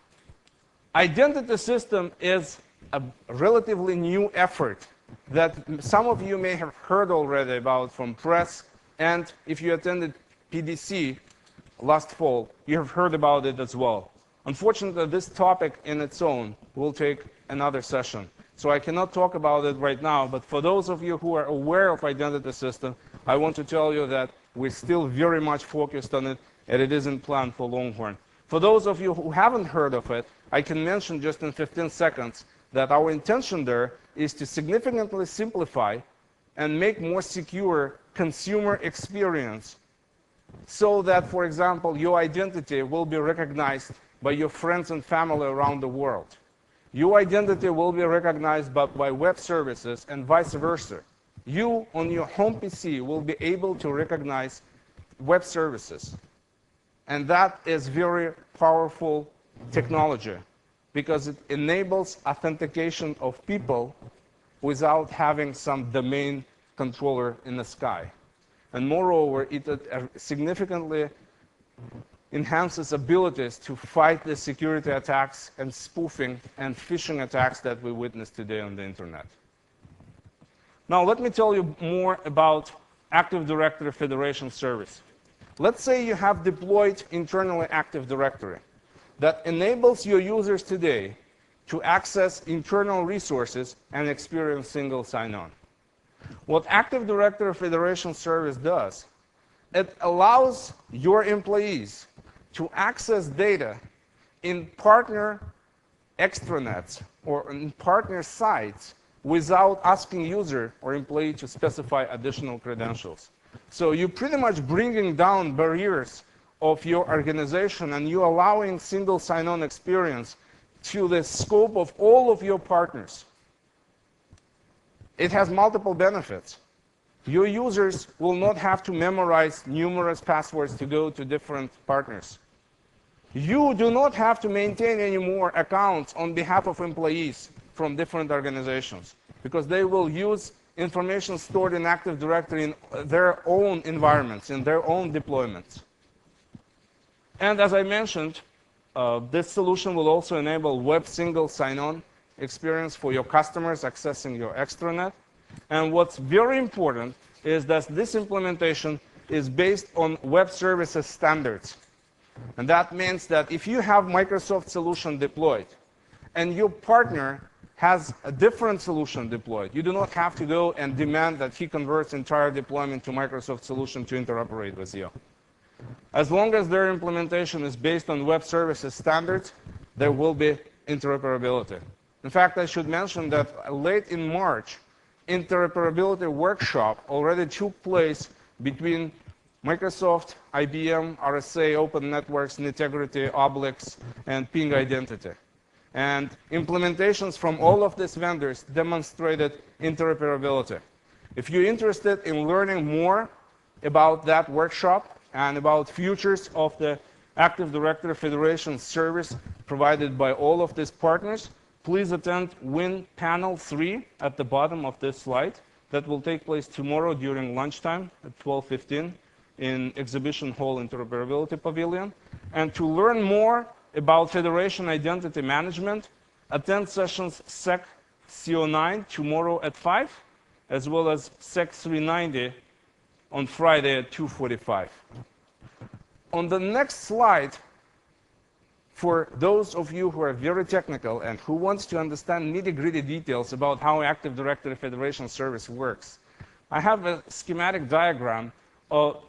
Identity system is a relatively new effort that some of you may have heard already about from press, and if you attended PDC last fall, you have heard about it as well. Unfortunately, this topic in its own will take another session. So I cannot talk about it right now, but for those of you who are aware of identity system, I want to tell you that we're still very much focused on it, and it isn't planned for Longhorn. For those of you who haven't heard of it, I can mention just in 15 seconds that our intention there is to significantly simplify and make more secure consumer experience so that, for example, your identity will be recognized by your friends and family around the world. Your identity will be recognized by web services and vice versa. You, on your home PC, will be able to recognize web services. And that is very powerful technology because it enables authentication of people without having some domain controller in the sky. And moreover, it significantly enhances abilities to fight the security attacks and spoofing and phishing attacks that we witness today on the internet. Now, let me tell you more about Active Directory Federation Service. Let's say you have deployed internally Active Directory that enables your users today to access internal resources and experience single sign-on. What Active Directory Federation Service does, it allows your employees to access data in partner extranets or in partner sites without asking user or employee to specify additional credentials. So you're pretty much bringing down barriers of your organization and you're allowing single sign-on experience to the scope of all of your partners. It has multiple benefits. Your users will not have to memorize numerous passwords to go to different partners. You do not have to maintain any more accounts on behalf of employees from different organizations because they will use information stored in Active Directory in their own environments, in their own deployments. And as I mentioned, this solution will also enable web single sign-on experience for your customers accessing your extranet. And what's very important is that this implementation is based on web services standards. And that means that if you have Microsoft solution deployed and your partner has a different solution deployed, you do not have to go and demand that he converts entire deployment to Microsoft solution to interoperate with you. As long as their implementation is based on web services standards, there will be interoperability. In fact, I should mention that late in March, interoperability workshop already took place between Microsoft, IBM, RSA, Open Networks, Integrity, Oblix, and Ping Identity. And implementations from all of these vendors demonstrated interoperability. If you're interested in learning more about that workshop and about futures of the Active Directory Federation service provided by all of these partners, please attend Win Panel 3 at the bottom of this slide. That will take place tomorrow during lunchtime at 12:15 in Exhibition Hall Interoperability Pavilion. And to learn more about Federation Identity Management, attend sessions SEC CO9 tomorrow at 5, as well as SEC 390 on Friday at 2:45. On the next slide, for those of you who are very technical and who wants to understand nitty-gritty details about how Active Directory Federation Service works, I have a schematic diagram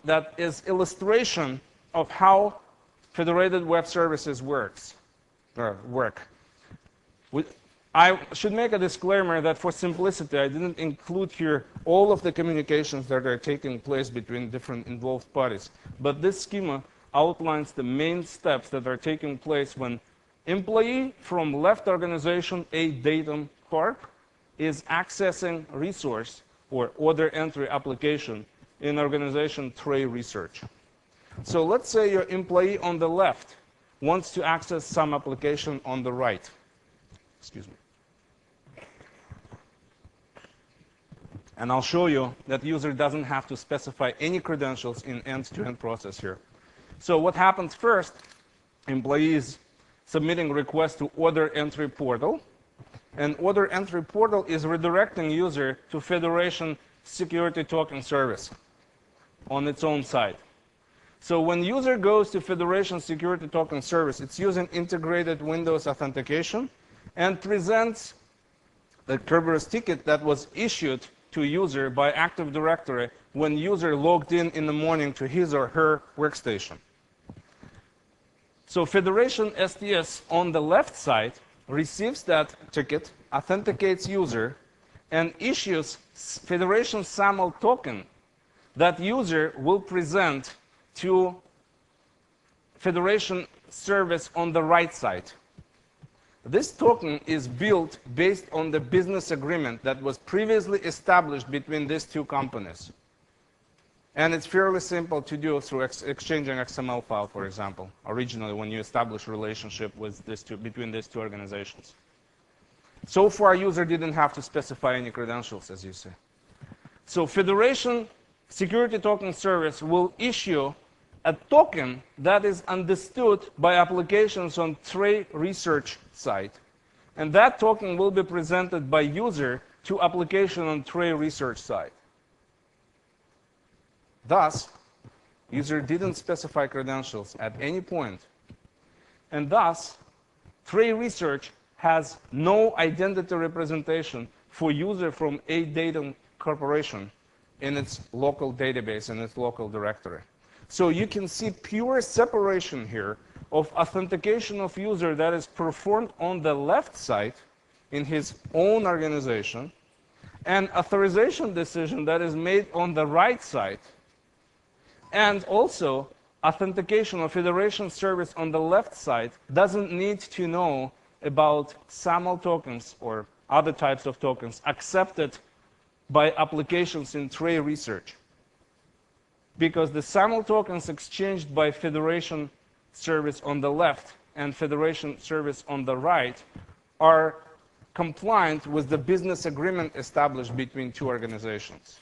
that is illustration of how federated web services work. I should make a disclaimer that for simplicity, I didn't include here all of the communications that are taking place between different involved parties. But this schema outlines the main steps that are taking place when employee from left organization A datum Corp is accessing resource or order entry application in organization Trey Research. So let's say your employee on the left wants to access some application on the right. Excuse me. And I'll show you that user doesn't have to specify any credentials in end-to-end process here. So what happens first, employees submitting request to order entry portal, and order entry portal is redirecting user to Federation Security Token Service on its own site. So when user goes to Federation Security Token Service, it's using integrated Windows authentication and presents the Kerberos ticket that was issued to user by Active Directory when user logged in the morning to his or her workstation. So Federation STS on the left side receives that ticket, authenticates user, and issues Federation SAML token that user will present to Federation service on the right side. This token is built based on the business agreement that was previously established between these two companies. And it's fairly simple to do through exchanging XML file, for example, originally when you establish a relationship with between these two organizations. So far, user didn't have to specify any credentials, as you see. So Federation Security Token Service will issue a token that is understood by applications on Trey research site. And that token will be presented by user to application on Trey research site. Thus, user didn't specify credentials at any point. And thus, Trey research has no identity representation for user from a data corporation in its local database, in its local directory. So you can see pure separation here of authentication of user that is performed on the left side in his own organization, and authorization decision that is made on the right side. And also, authentication of Federation service on the left side doesn't need to know about SAML tokens or other types of tokens accepted by applications in Trey research. Because the SAML tokens exchanged by Federation service on the left and Federation service on the right are compliant with the business agreement established between two organizations.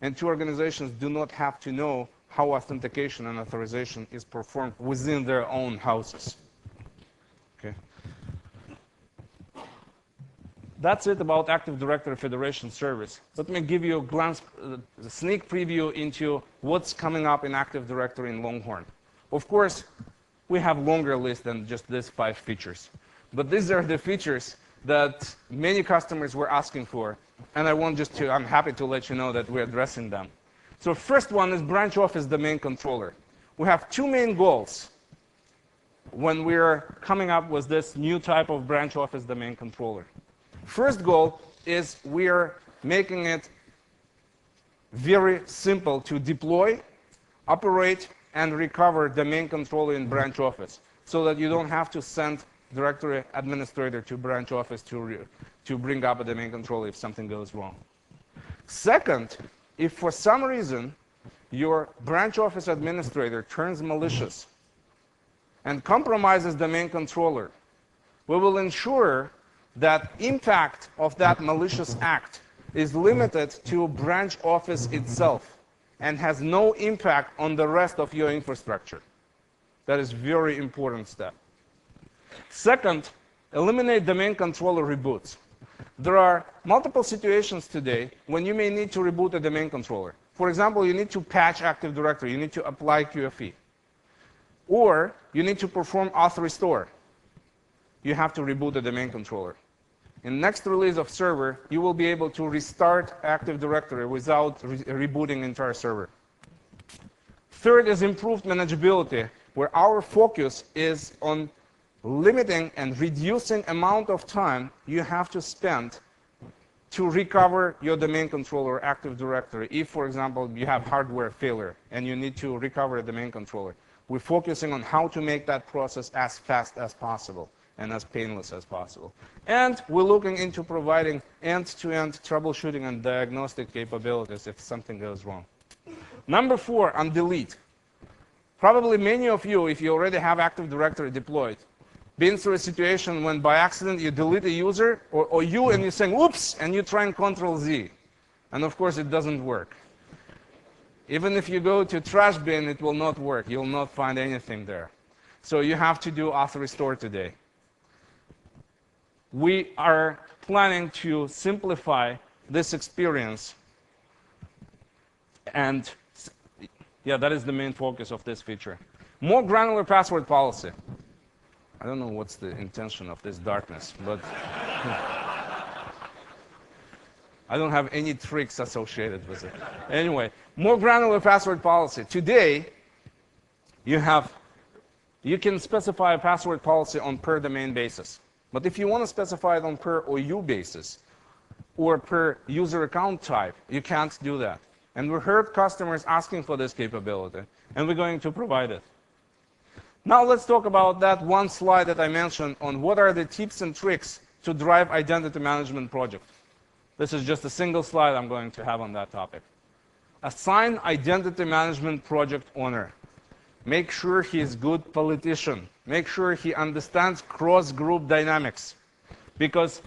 And two organizations do not have to know how authentication and authorization is performed within their own houses. Okay. That's it about Active Directory Federation service. Let me give you a glance, a sneak preview into what's coming up in Active Directory in Longhorn. Of course, we have longer list than just these 5 features. But these are the features that many customers were asking for. And I'm happy to let you know that we're addressing them. So first one is branch office domain controller. We have 2 main goals when we're coming up with this new type of branch office domain controller. First goal is we're making it very simple to deploy, operate, and recover domain controller in branch office so that you don't have to send directory administrator to branch office to bring up a domain controller if something goes wrong. Second, if for some reason your branch office administrator turns malicious and compromises domain controller, we will ensure that impact of that malicious act is limited to branch office itself and has no impact on the rest of your infrastructure. That is a very important step. Second, eliminate domain controller reboots. There are multiple situations today when you may need to reboot a domain controller. For example, you need to patch Active Directory. You need to apply QFE. Or you need to perform auth restore. You have to reboot the domain controller. In next release of server, you will be able to restart Active Directory without rebooting entire server. Third is improved manageability, where our focus is on limiting and reducing amount of time you have to spend to recover your domain controller Active Directory. If, for example, you have hardware failure and you need to recover a domain controller, we're focusing on how to make that process as fast as possible and as painless as possible. And we're looking into providing end-to-end troubleshooting and diagnostic capabilities if something goes wrong. Number 4, on delete. Probably many of you, if you already have Active Directory deployed, been through a situation when by accident you delete a user, or you and you're saying, oops, and you try and Control-Z. And of course, it doesn't work. Even if you go to trash bin, it will not work. You'll not find anything there. So you have to do auth restore today. We are planning to simplify this experience. And yeah, that is the main focus of this feature. More granular password policy. I don't know what's the intention of this darkness, but I don't have any tricks associated with it. Anyway, more granular password policy. Today, you have you can specify a password policy on per domain basis. But if you want to specify it on per OU basis or per user account type, you can't do that. And we heard customers asking for this capability, and we're going to provide it. Now let's talk about that one slide that I mentioned on what are the tips and tricks to drive identity management project. This is just a single slide I'm going to have on that topic. Assign identity management project owner. Make sure he's a good politician. Make sure he understands cross-group dynamics. Because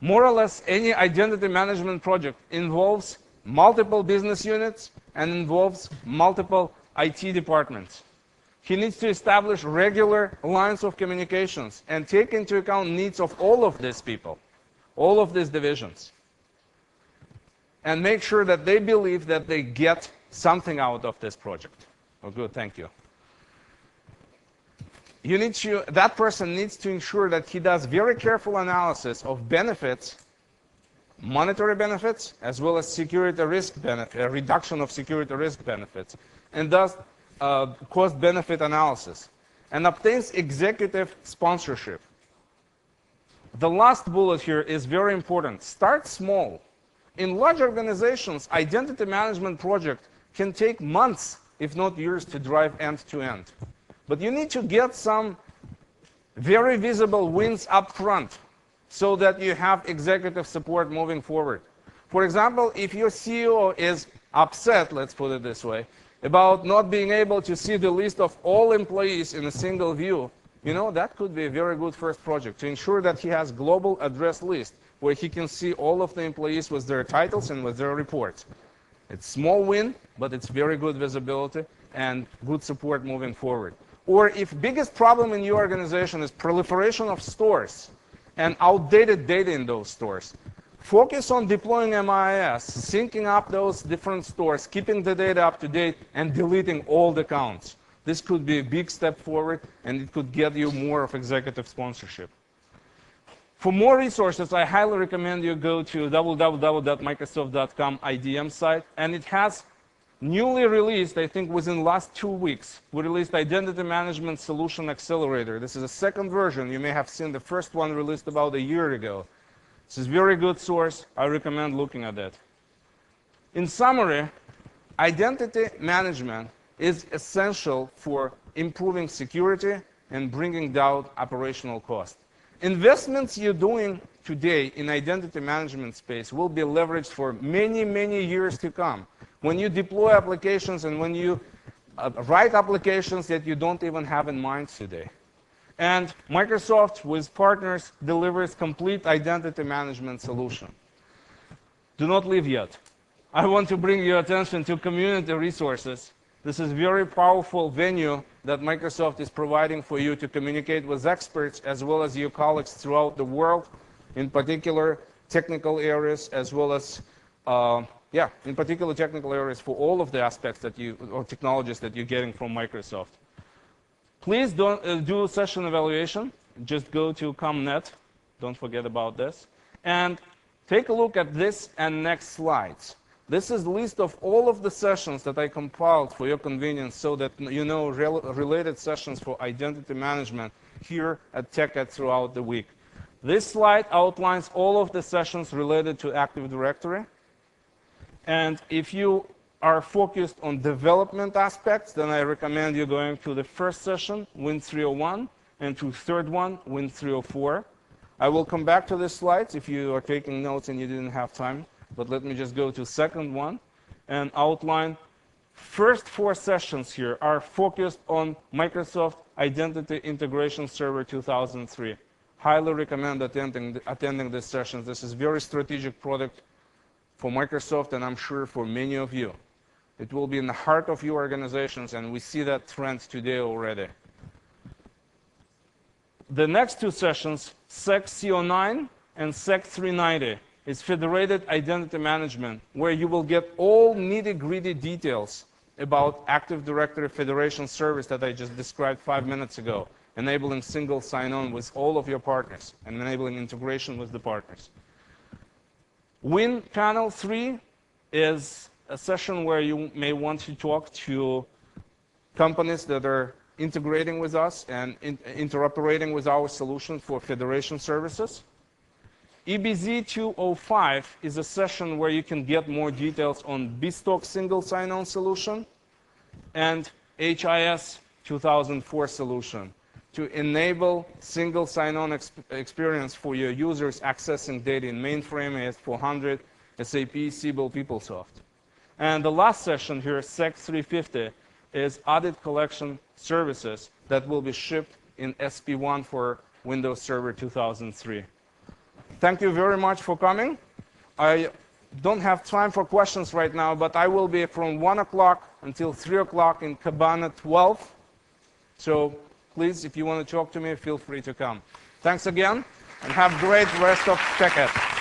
more or less any identity management project involves multiple business units and involves multiple IT departments. He needs to establish regular lines of communications and take into account needs of all of these people, all of these divisions. And make sure that they believe that they get something out of this project. Oh, good, thank you. That person needs to ensure that he does very careful analysis of benefits, monetary benefits, as well as security risk benefit, reduction of security risk benefits, and does cost-benefit analysis, and obtains executive sponsorship. The last bullet here is very important. Start small. In large organizations, identity management project can take months, if not years, to drive end-to-end. But you need to get some very visible wins up front so that you have executive support moving forward. For example, if your CEO is upset, let's put it this way, about not being able to see the list of all employees in a single view, that could be a very good first project to ensure that he has global address list where he can see all of the employees with their titles and with their reports. It's small win, but it's very good visibility and good support moving forward. Or if biggest problem in your organization is proliferation of stores and outdated data in those stores, focus on deploying MIS, syncing up those different stores, keeping the data up to date, and deleting all the accounts. This could be a big step forward, and it could get you more of executive sponsorship. For more resources, I highly recommend you go to www.microsoft.com IDM site, and it has newly released, I think within the last 2 weeks, we released Identity Management Solution Accelerator. This is a second version. You may have seen the first one released about a year ago. This is a very good source. I recommend looking at it. In summary, identity management is essential for improving security and bringing down operational cost. Investments you're doing today in identity management space will be leveraged for many, many years to come. When you deploy applications and when you write applications that you don't even have in mind today. And Microsoft, with partners, delivers complete identity management solution. Do not leave yet. I want to bring your attention to community resources. This is a very powerful venue that Microsoft is providing for you to communicate with experts as well as your colleagues throughout the world, in particular technical areas, as well as, in particular technical areas for all of the aspects or technologies that you're getting from Microsoft. Please don't do session evaluation. Just go to ComNet. Don't forget about this. And take a look at this and next slides. This is a list of all of the sessions that I compiled for your convenience so that you know related sessions for identity management here at TechEd throughout the week. This slide outlines all of the sessions related to Active Directory. And if you are focused on development aspects, then I recommend you going to the first session, Win 301, and to third one, Win 304. I will come back to these slides if you are taking notes and you didn't have time. But let me just go to second one and outline. First 4 sessions here are focused on Microsoft Identity Integration Server 2003. Highly recommend attending these sessions. This is a very strategic product for Microsoft, and I'm sure for many of you. It will be in the heart of your organizations, and we see that trend today already. The next 2 sessions, SEC CO9 and SEC 390, is federated identity management, where you will get all nitty-gritty details about Active Directory Federation service that I just described 5 minutes ago, enabling single sign-on with all of your partners and enabling integration with the partners. Win Panel 3 is a session where you may want to talk to companies that are integrating with us and interoperating with our solution for federation services. EBZ 205 is a session where you can get more details on bespoke single sign-on solution and HIS 2004 solution to enable single sign-on experience for your users accessing data in mainframe, AS400, SAP, Siebel, PeopleSoft. And the last session here, SEC 350, is audit collection services that will be shipped in SP1 for Windows Server 2003. Thank you very much for coming. I don't have time for questions right now, but I will be from 1 o'clock until 3 o'clock in Cabana 12. So please, if you want to talk to me, feel free to come. Thanks again, and have a great rest of TechEd.